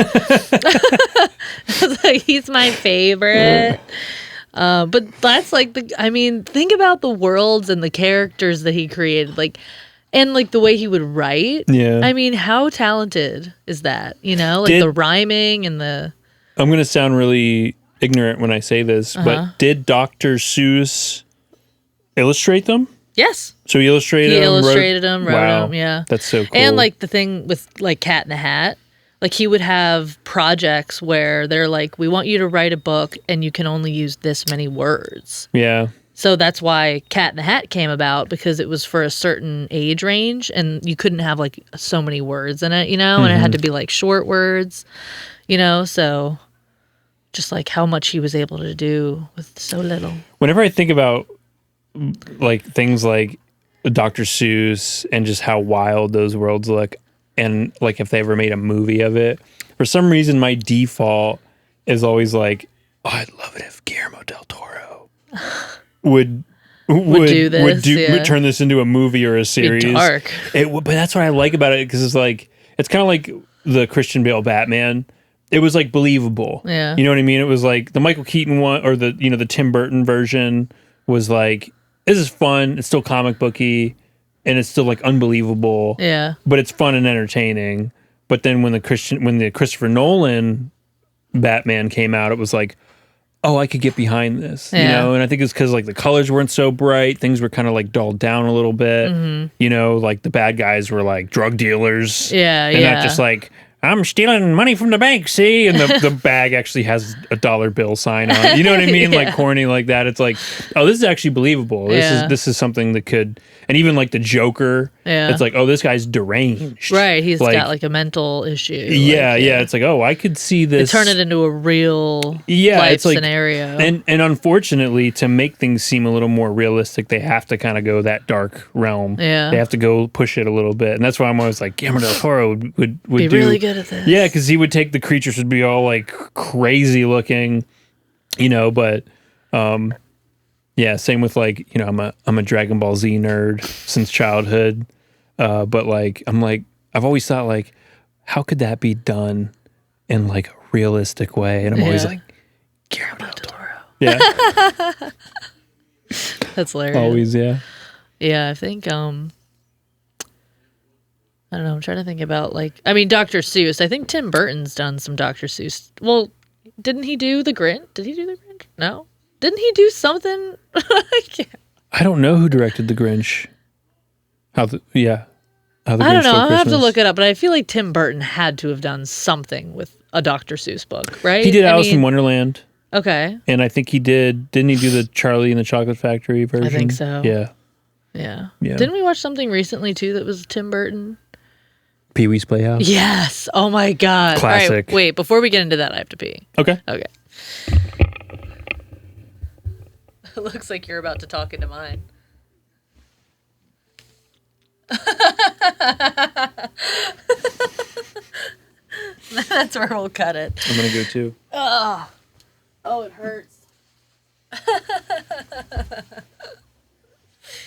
I was like, he's my favorite. But that's like think about the worlds and the characters that he created. Like, And like the way he would write. Yeah. I mean, how talented is that? You know, like the rhyming and the. I'm going to sound really ignorant when I say this, but did Dr. Seuss illustrate them? Yes. So he illustrated them, wrote them, yeah. That's so cool. And like the thing with like Cat in the Hat, like he would have projects where they're like, we want you to write a book and you can only use this many words. Yeah. So that's why Cat in the Hat came about, because it was for a certain age range and you couldn't have like so many words in it, you know, and it had to be like short words, you know, so just like how much he was able to do with so little. Whenever I think about like things like Dr. Seuss and just how wild those worlds look, and like if they ever made a movie of it, for some reason my default is always like, oh, I'd love it if Guillermo del Toro would do this, would turn this into a movie or a series. Be dark. But that's what I like about it, because it's like, it's kind of like the Christian Bale Batman. It was like believable. Yeah. You know what I mean? It was like the Michael Keaton one, or the, you know, the Tim Burton version was like, this is fun. It's still comic booky and it's still like unbelievable. Yeah. But it's fun and entertaining. But then when the Christopher Nolan Batman came out, it was like, oh, I could get behind this, you know? And I think it's because like the colors weren't so bright. Things were kind of like dulled down a little bit. You know, like the bad guys were like drug dealers. Yeah. And not just like, I'm stealing money from the bank, see? And the bag actually has a dollar bill sign on it. You know what I mean? Like corny like that. It's like, oh, this is actually believable. This is something that could, and even like the Joker, it's like, oh, this guy's deranged. Right. He's like, got like a mental issue. Yeah, like, yeah. It's like, oh, I could see this. They turn it into a real life it's like, scenario. And unfortunately, to make things seem a little more realistic, they have to kind of go that dark realm. Yeah. They have to go push it a little bit. And that's why I'm always like, Guillermo del Toro would be do really good at this. Yeah, because he would take the creatures would be all like crazy looking, you know, but yeah, same with like, you know, I'm a Dragon Ball Z nerd since childhood. But like I've always thought like, how could that be done in like a realistic way? And I'm always like, Guillermo del Toro. Yeah. That's hilarious. Always, yeah. Yeah, I think I don't know. I'm trying to think about like, I mean, Dr. Seuss. I think Tim Burton's done some Dr. Seuss. Well, didn't he do the Grinch? Did he do the Grinch? No. Didn't he do something? I don't know who directed the Grinch. I don't know. I'll have to look it up, but I feel like Tim Burton had to have done something with a Dr. Seuss book, right? He did Alice in Wonderland. Okay. And I think didn't he do the Charlie and the Chocolate Factory version? I think so. Yeah. Yeah. Didn't we watch something recently too that was Tim Burton? Pee-wee's Playhouse? Yes. Oh my God. Classic. All right, wait, before we get into that, I have to pee. Okay. Okay. It looks like you're about to talk into mine. That's where we'll cut it. I'm going to go too. Oh, it hurts.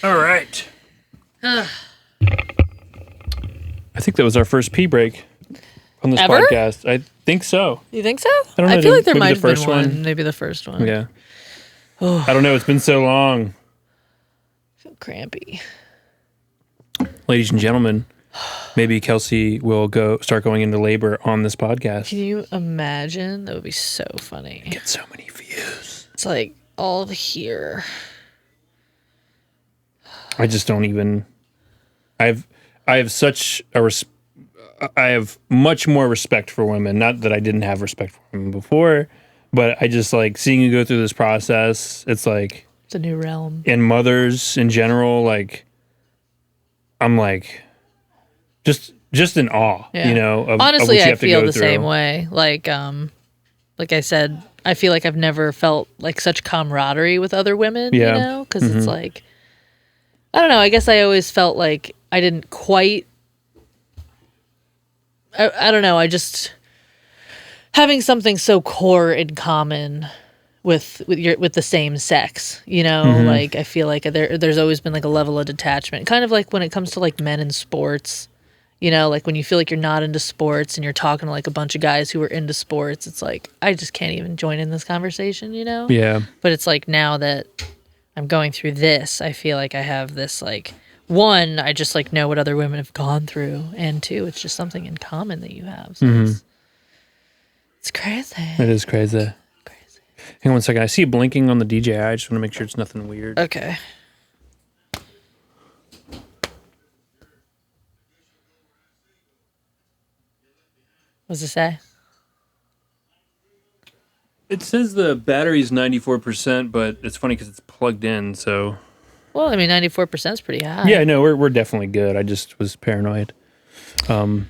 All right. I think that was our first pee break on this Ever? podcast. I think so. You think so? I don't know. I feel like there maybe might the have first been one. Maybe the first one. Yeah. Oh. I don't know. It's been so long. I feel crampy. Ladies and gentlemen, maybe Kelsey will start going into labor on this podcast. Can you imagine? That would be so funny. Get so many views. It's like all here. I just don't even. I have such a I have much more respect for women. Not that I didn't have respect for women before, but I just like seeing you go through this process. It's like it's a new realm. And mothers in general, like I'm like just in awe. Yeah. You know. Honestly, of what you I have to feel go the through. same way. Like I said, I feel like I've never felt like such camaraderie with other women. Yeah. You know, because it's like. I don't know. I guess I always felt like I didn't quite. I don't know. I just having something so core in common with the same sex. You know, like I feel like there's always been like a level of detachment, kind of like when it comes to like men in sports. You know, like when you feel like you're not into sports and you're talking to like a bunch of guys who are into sports, it's like I just can't even join in this conversation. You know. Yeah. But it's like now that I'm going through this, I feel like I have this like one, I just like know what other women have gone through, and two, it's just something in common that you have. So it's crazy. It is crazy. Hang on one second. I see blinking on the DJI. I just want to make sure it's nothing weird. Okay. What does it say? It says the battery's 94%, but it's funny because it's plugged in, so... Well, I mean, 94% is pretty high. Yeah, no, we're definitely good. I just was paranoid. So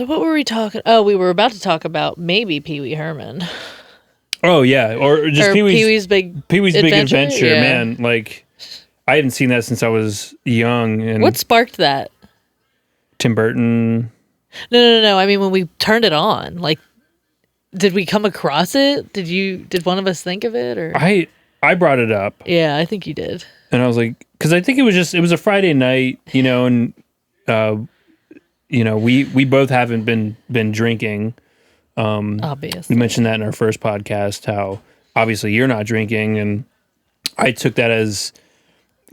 what were we talking... Oh, we were about to talk about maybe Pee-wee Herman. Oh, yeah, or just Peewees Big Adventure. Yeah. Man, like, I hadn't seen that since I was young. And What sparked that? Tim Burton. No. I mean, when we turned it on, like, did we come across it? Did one of us think of it, or? I brought it up. Yeah, I think you did. And I was like, because I think it was a Friday night, and, we both haven't been drinking. Obviously. We mentioned that in our first podcast, how obviously you're not drinking, and I took that as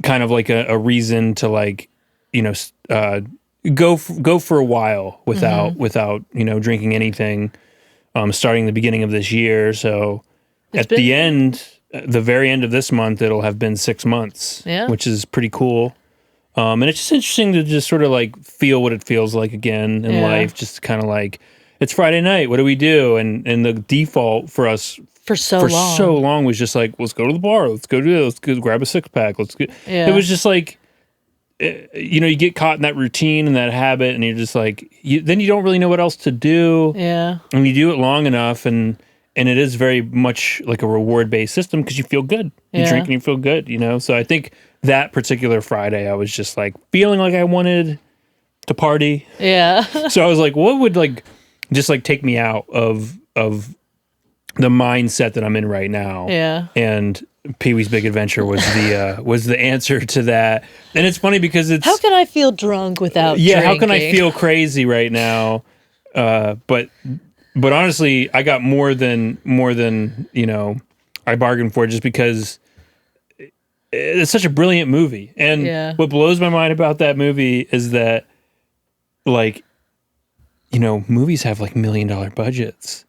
kind of like a reason to like, go for a while without drinking anything, starting the beginning of this year. So the very end of this month, it'll have been 6 months, which is pretty cool. And it's just interesting to just sort of like feel what it feels like again in life, just kind of like, it's Friday night. What do we do? And the default for us for so long was just like, let's go to the bar. Let's go do this. Let's go grab a 6-pack. It was just like, you get caught in that routine and that habit, and you're just like, then you don't really know what else to do. Yeah. And you do it long enough, and it is very much like a reward-based system because you feel good. You drink and you feel good, So I think that particular Friday, I was just like feeling like I wanted to party. Yeah. So I was like, what would like just like take me out of the mindset that I'm in right now? Yeah. And Peewees Big Adventure was the answer to that. And it's funny because it's, how can I feel drunk without drinking? How can I feel crazy right now? But honestly, I got more than I bargained for, just because it's such a brilliant movie. And what blows my mind about that movie is that, like, movies have like $1 million budgets,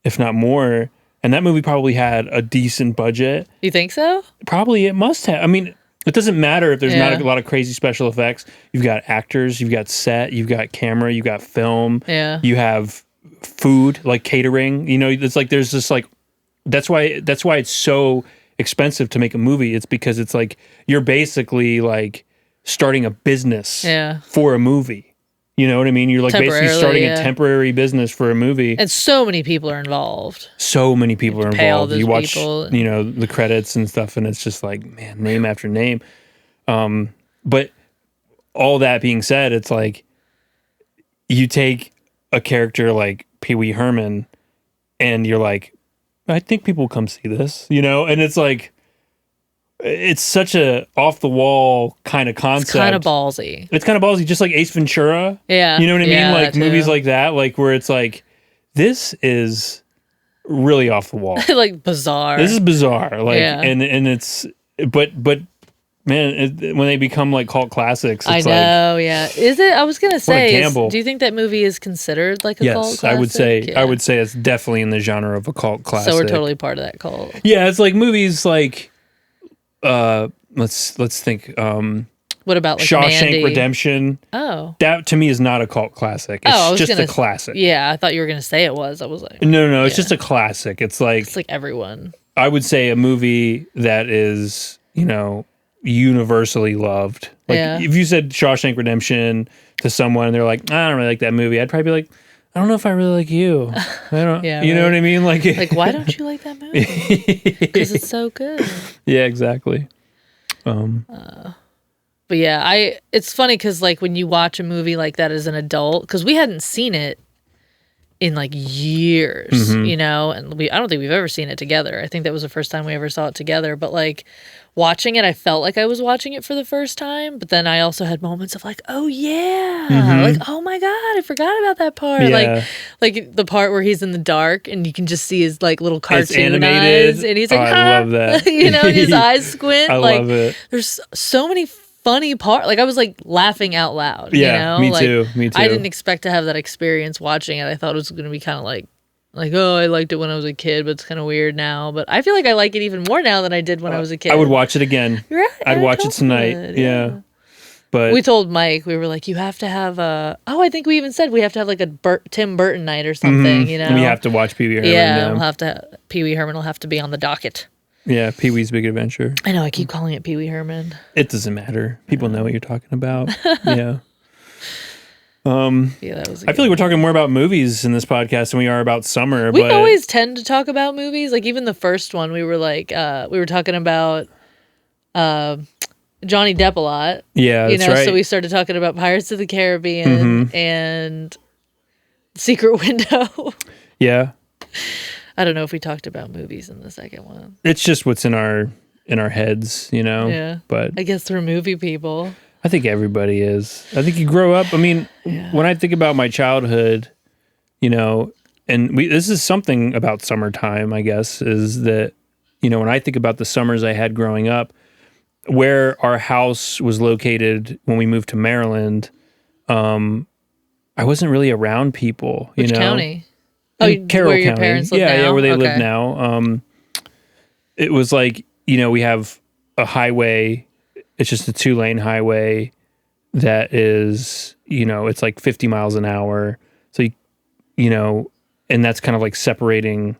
if not more. And that movie probably had a decent budget. You think so? Probably it must have. I mean, it doesn't matter if there's not a lot of crazy special effects. You've got actors, you've got set, you've got camera, you've got film. Yeah. You have food, like catering. It's like there's just like, that's why it's so expensive to make a movie. It's because it's like you're basically like starting a business for a movie. You know what I mean? You're like basically starting a temporary business for a movie. And so many people are involved. So many people are involved. You watch, people. The credits and stuff, and it's just like, man, name after name. But all that being said, it's like you take a character like Pee-wee Herman, and you're like, I think people will come see this, and it's like, it's such a off the wall kind of concept. It's kind of ballsy. It's kind of ballsy, just like Ace Ventura. Yeah. You know what I mean? Like movies too. like that, like where it's like, this is really off the wall. Like bizarre. This is bizarre. Like, and it's, but man, when they become like cult classics, it's I know. Is it? I was gonna say, do you think that movie is considered like a cult classic? Yes, I would say it's definitely in the genre of a cult classic. So we're totally part of that cult. Yeah, it's like movies like, let's think. What about like Shawshank Mandy? Redemption? Oh, that to me is not a cult classic. It's just a classic. Yeah, I thought you were gonna say it was. I was like, no, it's just a classic. It's like everyone. I would say a movie that is universally loved. Like if you said Shawshank Redemption to someone and they're like, I don't really like that movie, I'd probably be like, I don't know if I really like you. I don't. You know what I mean? Like why don't you like that movie? Because it's so good. Yeah, exactly. But yeah, it's funny because like when you watch a movie like that as an adult, because we hadn't seen it in like years, and I don't think we've ever seen it together. I think that was the first time we ever saw it together. But like watching it, I felt like I was watching it for the first time. But then I also had moments of like, oh yeah, like oh my god, I forgot about that part. Yeah. Like the part where he's in the dark and you can just see his like little cartoon animated eyes, and he's like, I love that. his eyes squint. I love it. There's so many funny part. Like I was like laughing out loud. Yeah, you know? me too. Me too. I didn't expect to have that experience watching it. I thought it was going to be kind of like, oh, I liked it when I was a kid, but it's kind of weird now. But I feel like I like it even more now than I did when I was a kid. I would watch it again. Right, I'd watch it tonight. Yeah. But we told Mike, we were like, you have to have I think we even said we have to have like a Tim Burton night or something, you know? We have to watch Pee Wee Herman. Yeah, we'll have to, Pee Wee Herman will have to be on the docket. Yeah, Peewees Big Adventure. I know, I keep calling it Pee Wee Herman. It doesn't matter. People know what you're talking about. Yeah. Yeah, that was I feel like we're talking more about movies in this podcast than we are about summer. We but always tend to talk about movies. Like even the first one, we were like, we were talking about Johnny Depp a lot. Yeah, that's right. So we started talking about Pirates of the Caribbean and Secret Window. Yeah. I don't know if we talked about movies in the second one. It's just what's in our heads, you know? Yeah. But I guess we're movie people. I think everybody is. I think you grow up. I mean, when I think about my childhood, you know, and this is something about summertime, I guess, is that, you know, when I think about the summers I had growing up, where our house was located when we moved to Maryland, I wasn't really around people, you Which know. county? Carroll where your County. parents live now? Yeah, where they live Okay. now. It was like, you know, we have a highway. It's just a 2-lane highway that is, you know, it's like 50 miles an hour. So, you know, and that's kind of like separating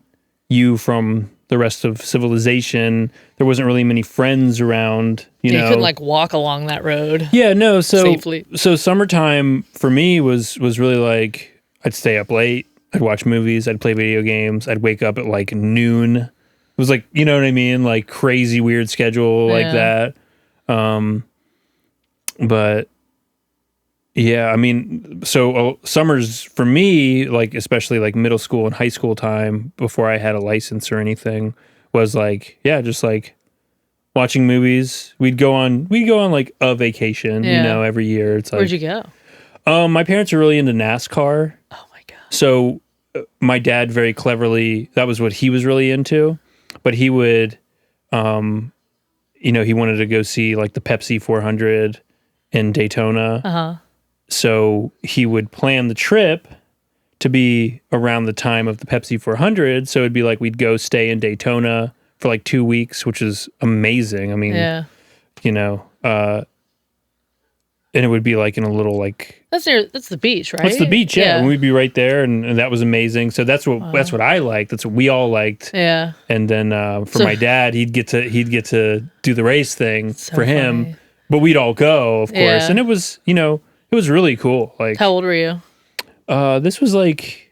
you from the rest of civilization. There wasn't really many friends around, you know. You couldn't like walk along that road. Yeah, no. So, safely. So summertime for me was really like, I'd stay up late. I'd watch movies. I'd play video games. I'd wake up at like noon. It was like, you know what I mean? Like crazy weird schedule like that. But yeah, I mean, so summers for me, like especially like middle school and high school time before I had a license or anything, was like, yeah, just like watching movies. We'd go on like a vacation, you know, every year. It's like, Where'd you go? My parents are really into NASCAR. Oh my god. So my dad very cleverly, that was what he was really into, but he would, you know, he wanted to go see like the Pepsi 400 in Daytona. Uh-huh. So he would plan the trip to be around the time of the Pepsi 400. So it'd be like we'd go stay in Daytona for like 2 weeks, which is amazing. I mean, you know, and it would be like in a little like that's the beach, right? That's the beach, yeah. And we'd be right there, and that was amazing. So that's what I liked. That's what we all liked. Yeah. And then for my dad, he'd get to do the race thing for him, funny. but we'd all go, of course. And it was, you know, it was really cool. Like, how old were you? This was like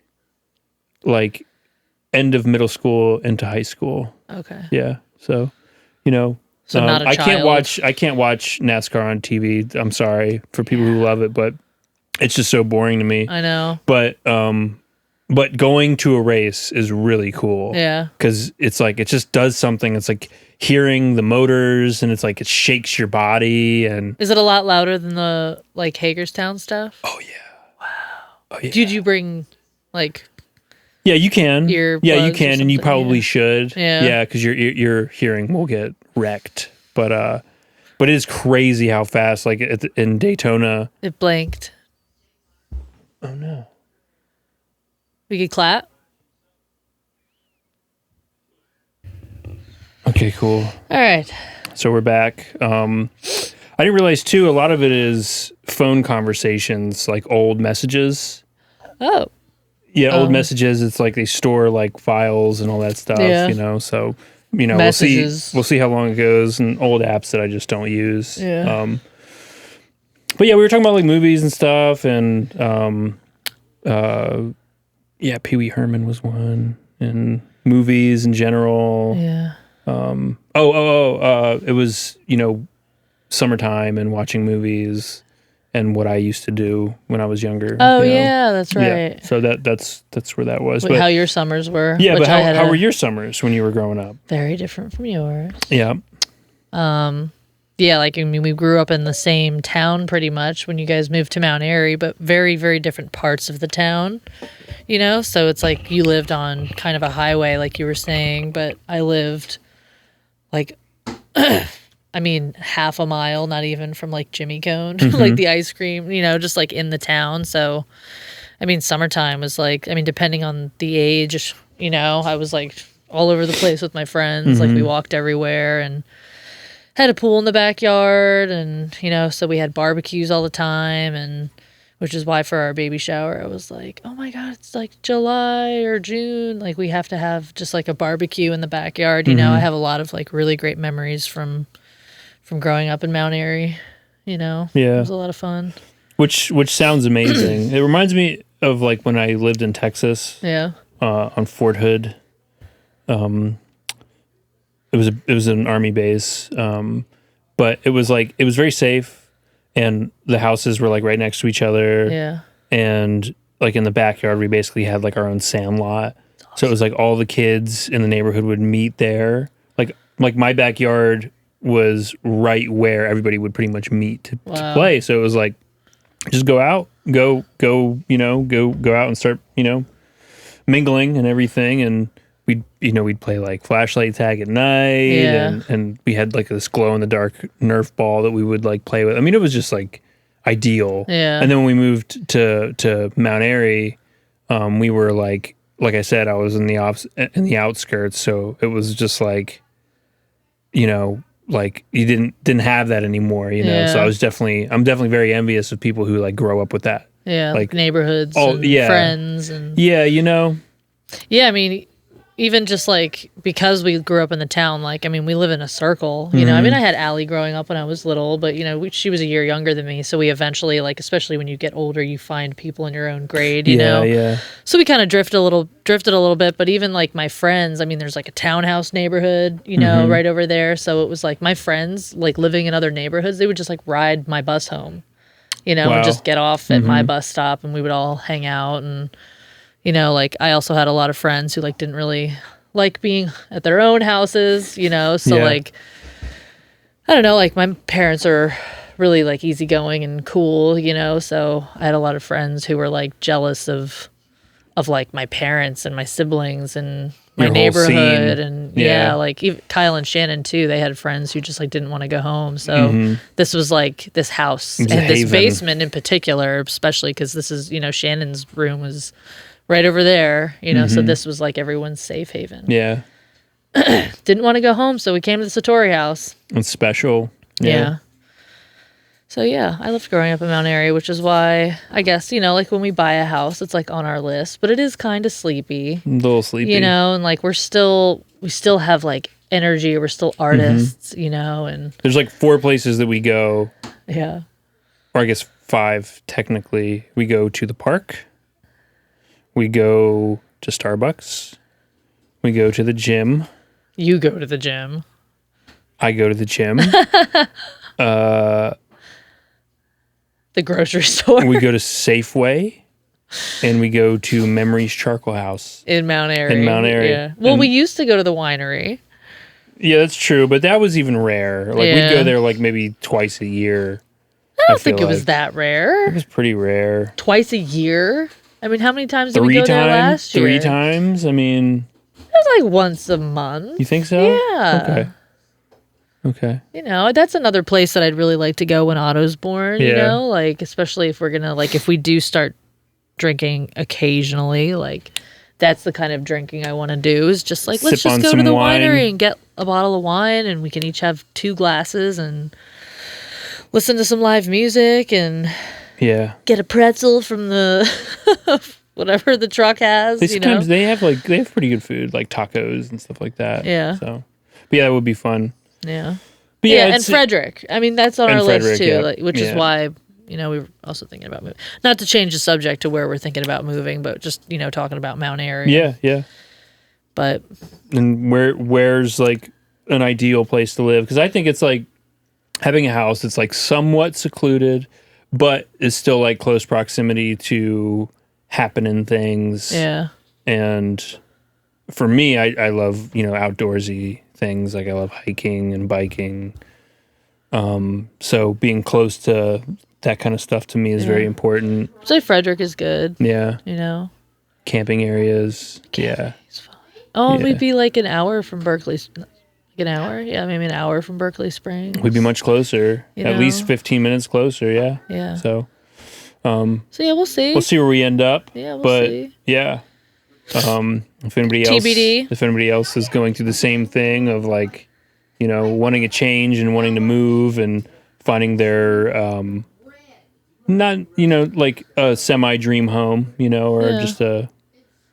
end of middle school into high school. Okay. Yeah. So, you know. So not a child. I can't watch NASCAR on TV. I'm sorry for people who love it, but it's just so boring to me. I know. But going to a race is really cool. Yeah. Because it's like it just does something. It's like hearing the motors, and it's like it shakes your body. And is it a lot louder than the like Hagerstown stuff? Oh yeah. Wow. Oh yeah. Did you bring like? Yeah, you can. Yeah, you can, and you probably should. Yeah. Yeah, because your hearing will get wrecked. But it is crazy how fast, like in Daytona. It blanked. Oh no. We could clap. Okay, cool. All right. So we're back. I didn't realize too, a lot of it is phone conversations, like old messages. Oh. Yeah, old messages. It's like they store like files and all that stuff, you know. So, you know, Messages. we'll see how long it goes, and old apps that I just don't use. Yeah. But yeah, we were talking about like movies and stuff, and yeah, Pee Wee Herman was one, and movies in general. Yeah. It was, you know, summertime and watching movies. And what I used to do when I was younger. Oh, you know? yeah, that's right. Yeah, so that's where that was. Wait, but how your summers were. Yeah, which but I had how were your summers when you were growing up? Very different from yours. Yeah. Yeah, like I mean, we grew up in the same town pretty much when you guys moved to Mount Airy, but very, very different parts of the town. You know, so it's like you lived on kind of a highway, like you were saying, but I lived like, I I mean, half a mile, not even from like Jimmy Cone, Mm-hmm. like the ice cream, just like in the town. So, I mean, summertime was like, I mean, depending on the age, I was like all over the place with my friends. Like we Mm-hmm. walked everywhere and had a pool in the backyard. And, so we had barbecues all the time. And which is why for our baby shower, I was like, oh my God, it's like July or June. Like we have to have just like a barbecue in the backyard. I have a lot of like really great memories from growing up in Mount Airy. It Yeah. was a lot of fun. Which sounds amazing. It reminds me of like when I lived in Texas. Yeah. On Fort Hood. It was an army base. But it was very safe, and the houses were like right next to each other. Yeah. And like in the backyard, we basically had like our own sand lot. So it was like all the kids in the neighborhood would meet there. Like my backyard was right where everybody would pretty much meet to play. So it was like, just go out, go out and start, mingling and everything. And we'd play like flashlight tag at night. Yeah. And we had like this glow in the dark Nerf ball that we would like play with. I mean, it was just like ideal. Yeah. And then when we moved to Mount Airy, we were like I said, I was in the outskirts. So it was just like, like you didn't have that anymore, Yeah. So I'm definitely very envious of people who like grow up with that. Yeah. Like neighborhoods and yeah. friends. And Yeah. yeah, I mean, even just like because we grew up in the town, like, I mean, we live in a circle, I mean, I had Allie growing up when I was little, but she was a year younger than me. So we eventually, like, especially when you get older, you find people in your own grade, you know? Yeah. So we kind of drifted a little bit, but even like my friends, I mean, there's like a townhouse neighborhood, right over there. So it was like my friends, like living in other neighborhoods, they would just like ride my bus home, Wow. and just get off at my bus stop, and we would all hang out. And like I also had a lot of friends who like didn't really like being at their own houses, so Yeah. like, I don't know, like my parents are really like easygoing and cool, so I had a lot of friends who were like jealous of like my parents and my siblings and my Your whole neighborhood. scene. And Yeah. like even Kyle and Shannon too, they had friends who just like didn't want to go home. So this was like this house It's and a this haven. basement in particular, especially because this is, Shannon's room was right over there, so this was like everyone's safe haven. Yeah. Didn't want to go home, so we came to the Satori house. It's special. Yeah. So yeah, I loved growing up in Mount Airy, which is why I guess, like when we buy a house, it's like on our list, but it is kind of sleepy, A little sleepy. and like we still have like energy. We're still artists, and There's like 4 places that we go, yeah. or I guess 5 technically. We go to the park. We go to Starbucks. We go to the gym. You go to the gym. I go to the gym. The grocery store We go to Safeway. And we go to Memories Charcoal House. in Mount Airy. Yeah. Well, And- we used to go to the winery. Yeah, that's true, but that was even rare. Like Yeah. we'd go there like maybe twice a year. I don't think it feel was like. that rare. It was pretty rare. Twice a year. I mean, how many times did we 3 go there times? last year? 3 times? I mean, It was like once a month. you think so? Yeah. Okay. That's another place that I'd really like to go when Otto's born, Yeah. like especially if we're going to like if we do start drinking occasionally, like that's the kind of drinking I want to do is just like let's Sip on just go some to the wine. winery and get a bottle of wine and we can each have 2 glasses and listen to some live music and Yeah. get a pretzel from the whatever the truck has, They sometimes they have pretty good food, like tacos and stuff like that. Yeah. So, but yeah, that would be fun. Yeah. But Yeah, and it's- Frederick. I mean, that's on And our Frederick, list too, yeah. like, which is Yeah. why, we were also thinking about moving. Not to change the subject to where we're thinking about moving, but just, talking about Mount Airy. Yeah. But And where's like an ideal place to live? Because I think it's like having a house that's like somewhat secluded, but is still like close proximity to happening things. yeah. And for me, I love, outdoorsy things. Like I love hiking and biking. So being close to that kind of stuff to me is very important. So Frederick is good, Yeah. Yeah. Camping areas. Yeah. Oh, Yeah. we'd be like an hour from Berkeley, like An hour? Yeah, maybe an hour from Berkeley Springs. We'd be much closer. At least 15 minutes closer, yeah. Yeah. So yeah, we'll see. We'll see where we end up. Yeah, we'll but, see. Yeah. If anybody TBD. If anybody else is going through the same thing of like, wanting a change and wanting to move and finding their not, like a semi-dream home, or just a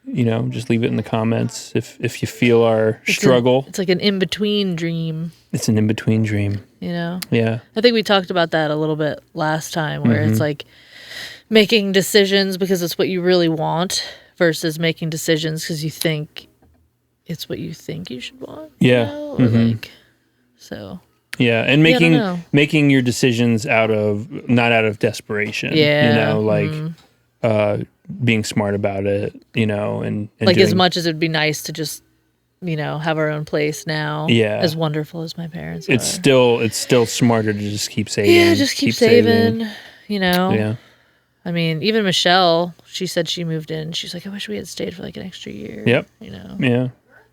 just leave it in the comments if you feel our struggle. It's like an in-between dream. It's an in-between dream. Yeah. I think we talked about that a little bit last time, where it's like making decisions because it's what you really want versus making decisions because you think it's what you think you should want. Yeah. Or like, so. Yeah, and making your decisions not out of desperation. Yeah. Being smart about it, and like as much as it'd be nice to just, have our own place now. Yeah. As wonderful as my parents it's are. still smarter to just keep saving. Yeah, just keep saving. Yeah. I mean, even Michelle, she said she moved in. She's like, I wish we had stayed for like an extra year. Yep. Yeah.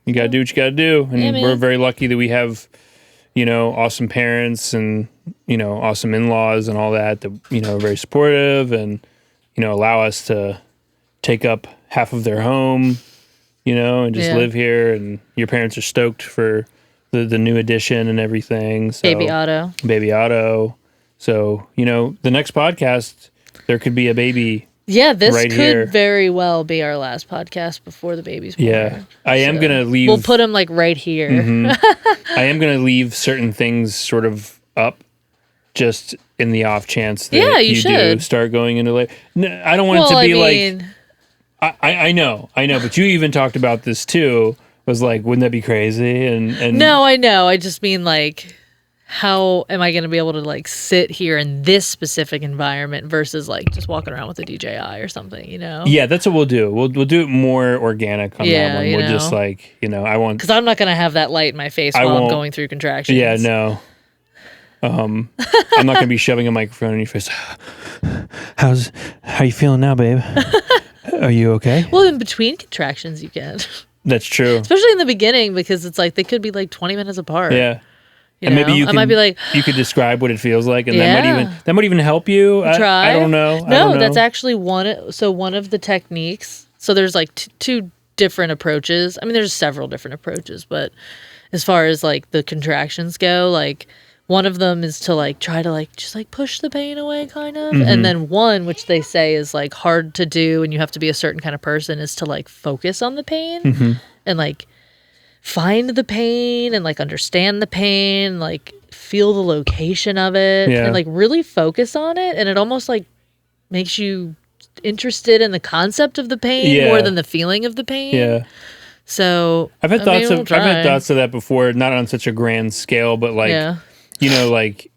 You gotta do what you gotta do, and we're very lucky that we have, awesome parents and awesome in-laws and all that are very supportive and allow us to take up half of their home, and just live here. And your parents are stoked for the new addition and everything. So, Baby Otto. So, the next podcast, there could be a baby. Yeah, this right could here. Very well be our last podcast before the baby's born. Yeah, I am going to leave. We'll put him like right here. I am going to leave certain things sort of up just in the off chance that you do start going into later. No, I don't want it to be like... I know, but you even talked about this too. Was like, wouldn't that be crazy? And No, I know. I just mean like, how am I going to be able to like sit here in this specific environment versus like just walking around with a DJI or something, Yeah, that's what we'll do. We'll do it more organic on that one. We'll just like, I want... Because I'm not going to have that light in my face while I'm going through contractions. Yeah, no. I'm not going to be shoving a microphone in your face. How you feeling now, babe? Are you okay? Well, in between contractions, you can. That's true. Especially in the beginning, because it's like they could be like 20 minutes apart. Yeah. And maybe I might be like, you could describe what it feels like, and that might even help you. I don't know. No, that's actually one. So one of the techniques. So there's like two different approaches. I mean, there's several different approaches, but as far as like the contractions go, like one of them is to like try to like just like push the pain away, kind of, and then one, which they say is like hard to do, and you have to be a certain kind of person, is to like focus on the pain and like find the pain and like understand the pain, like feel the location of it and like really focus on it. And it almost like makes you interested in the concept of the pain more than the feeling of the pain. Yeah. So I've had thoughts of that before, not on such a grand scale, but like, like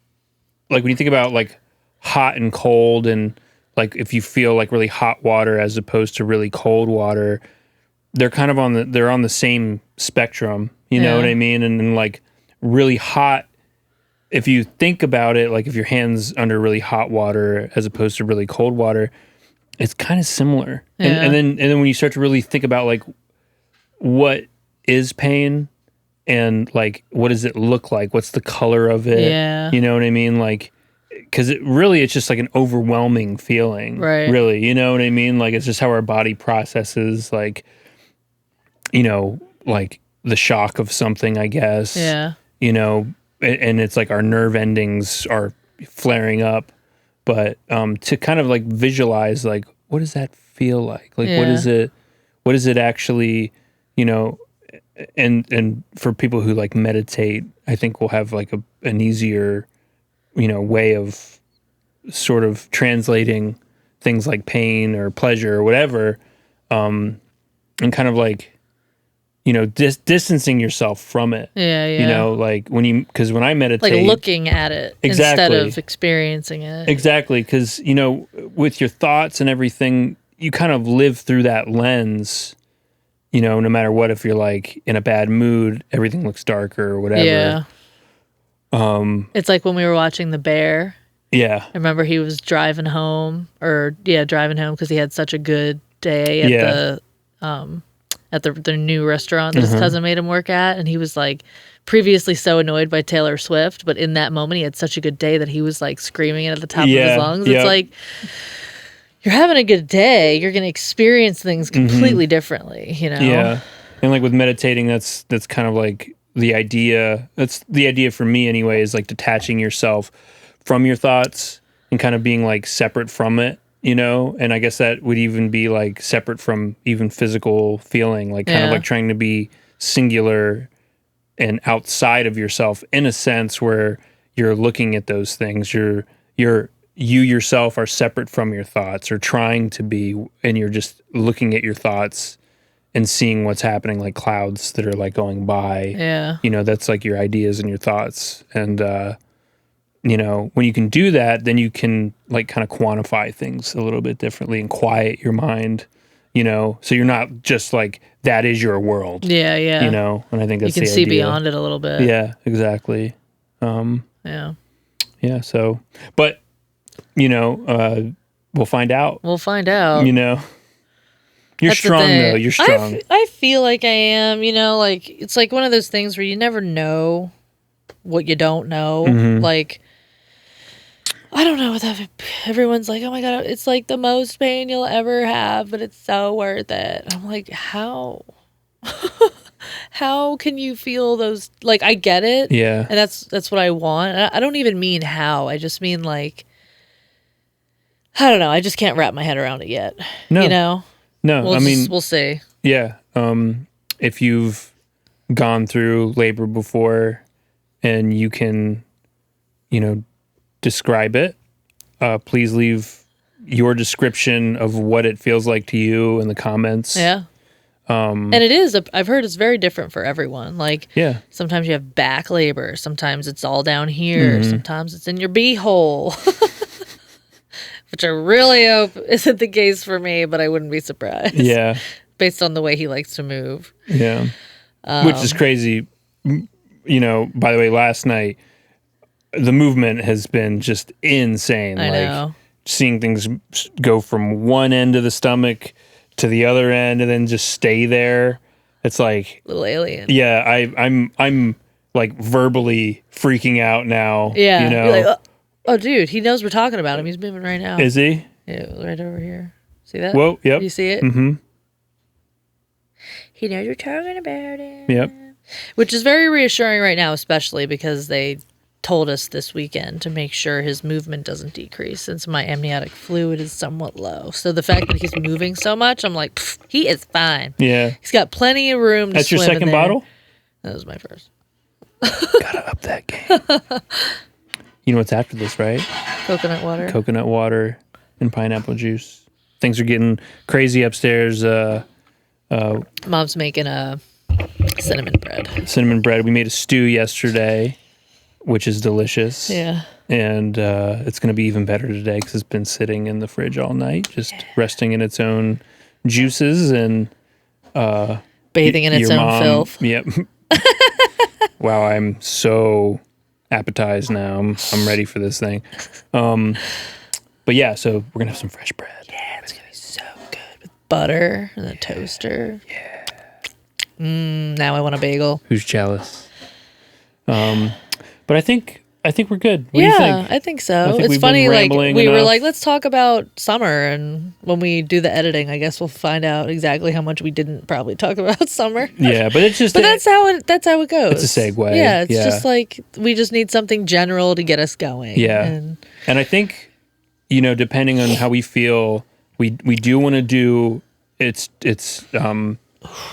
when you think about like hot and cold, and like if you feel like really hot water as opposed to really cold water, they're kind of on the same spectrum, you know what I mean? And like really hot, if you think about it, like if your hand's under really hot water as opposed to really cold water, it's kind of similar. And then when you start to really think about like what is pain and like what does it look like? What's the color of it? Yeah. You know what I mean? Like, because it's just like an overwhelming feeling, right? Really, you know what I mean? Like it's just how our body processes, like, like the shock of something, I guess. Yeah. And it's like our nerve endings are flaring up, but to kind of like visualize, like, what does that feel like? Like, what is it actually, and for people who like meditate, I think we'll have like an easier, way of sort of translating things like pain or pleasure or whatever, and kind of like, distancing yourself from it. Yeah. Like because when I meditate, like looking at it instead of experiencing it. Exactly. Because, with your thoughts and everything, you kind of live through that lens, no matter what. If you're like in a bad mood, everything looks darker or whatever. Yeah. It's like when we were watching The Bear. Yeah. I remember he was driving home because he had such a good day at at the new restaurant that his cousin made him work at, and he was like previously so annoyed by Taylor Swift, but in that moment he had such a good day that he was like screaming it at the top of his lungs. It's like, you're having a good day, you're going to experience things completely differently, you know? Yeah. And like with meditating, that's kind of like the idea. That's the idea for me anyway, is like detaching yourself from your thoughts and kind of being like separate from it, you know? And I guess that would even be like separate from even physical feeling, like kind of like trying to be singular and outside of yourself in a sense where you're looking at those things. You yourself are separate from your thoughts, or trying to be, and you're just looking at your thoughts and seeing what's happening, like clouds that are like going by. Yeah. You know, that's like your ideas and your thoughts. And, you know, when you can do that, then you can like kind of quantify things a little bit differently and quiet your mind, you know, so you're not just like, that is your world. Yeah, yeah. You know, and I think that's you can the see idea. beyond it a little bit. Yeah, exactly. Yeah. Yeah, so, but, you know, we'll find out. We'll find out. You know, you're That's strong though. You're strong. I feel like I am, you know, like it's like one of those things where you never know what you don't know. Like, I don't know what that, everyone's like, oh my God, it's like the most pain you'll ever have, but it's so worth it. I'm like, how? How can you feel those? Like, I get it. Yeah. And that's what I want. I don't even mean how. I just mean like, I don't know. I just can't wrap my head around it yet. No. You know? No, I mean, we'll see. Yeah. If you've gone through labor before and you can, you know, describe it, please leave your description of what it feels like to you in the comments. Yeah. And it is, I've heard it's very different for everyone. Like, sometimes you have back labor. Sometimes it's all down here. Sometimes it's in your beehole. Which I really hope isn't the case for me, but I wouldn't be surprised. Yeah. Based on the way he likes to move. Yeah. Which is crazy. You know, by the way, last night, the movement has been just insane. I like, know. Seeing things go from one end of the stomach to the other end and then just stay there. It's like... Little alien. Yeah, I'm like verbally freaking out now. Yeah. You know? You're like, oh, dude, he knows we're talking about him. He's moving right now. Is he? Yeah, right over here. See that? Whoa, yep. You see it? Mm-hmm. He knows you're talking about him. Yep. Which is very reassuring right now, especially because they told us this weekend to make sure his movement doesn't decrease since my amniotic fluid is somewhat low. So the fact that he's moving so much, I'm like, he is fine. Yeah. He's got plenty of room to That's your swim in second there. bottle? That was my first. Gotta up that game. You know what's after this, right? Coconut water. Coconut water and pineapple juice. Things are getting crazy upstairs. Mom's making a cinnamon bread. Cinnamon bread. We made a stew yesterday, which is delicious. Yeah. And it's going to be even better today because it's been sitting in the fridge all night, just resting in its own juices and bathing in its own filth. Yep. Wow, I'm so appetized now. I'm ready for this thing. But yeah, so we're gonna have some fresh bread. Yeah, it's gonna be so good with butter and a toaster. Yeah. Now I want a bagel. Who's jealous? But I think we're good. What do you think? I think so. think It's we've funny, been like rambling we were enough. like, let's talk about summer, and when we do the editing, I guess we'll find out exactly how much we didn't probably talk about summer. Yeah, but it's just But that's how it goes. It's a segue. Yeah, it's just like we just need something general to get us going. Yeah. And I think, you know, depending on how we feel, we do want to do it's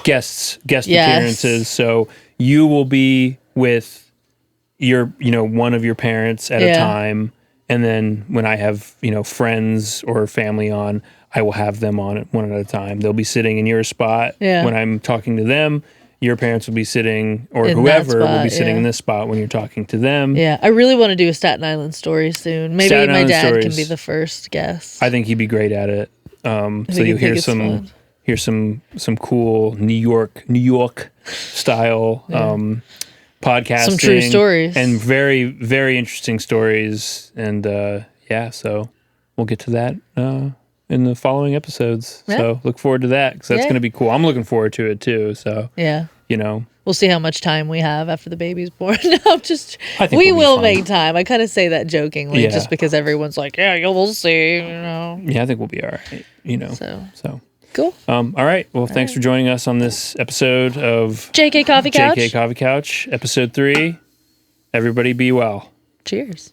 guest appearances. So you will be with your, you know, one of your parents at a time, and then when I have, you know, friends or family on, I will have them on one at a time. They'll be sitting in your spot when I'm talking to them. Your parents will be sitting, or In whoever that spot, will be sitting in this spot when you're talking to them. Yeah, I really want to do a Staten Island story soon. Maybe Staten my Island dad stories. can be the first guest. I think he'd be great at it. So you'll hear some cool New York style podcasting, some true stories, and very, very interesting stories. And so we'll get to that in in the following episodes. Yeah. So look forward to that because that's Yeah. going to be cool. I'm looking forward to it too. So, Yeah. you know, We'll see how much time we have after the baby's born. No, I'm just. I think We we'll be will fine. make time. I kind of say that jokingly, Yeah. just because everyone's like, "Yeah, we'll see." You know. yeah, I think we'll be all right. You know, So cool. cool. All right. Well, thanks for joining us on this episode of JK Coffee Couch. JK Coffee Couch, episode 3. Everybody be well. Cheers.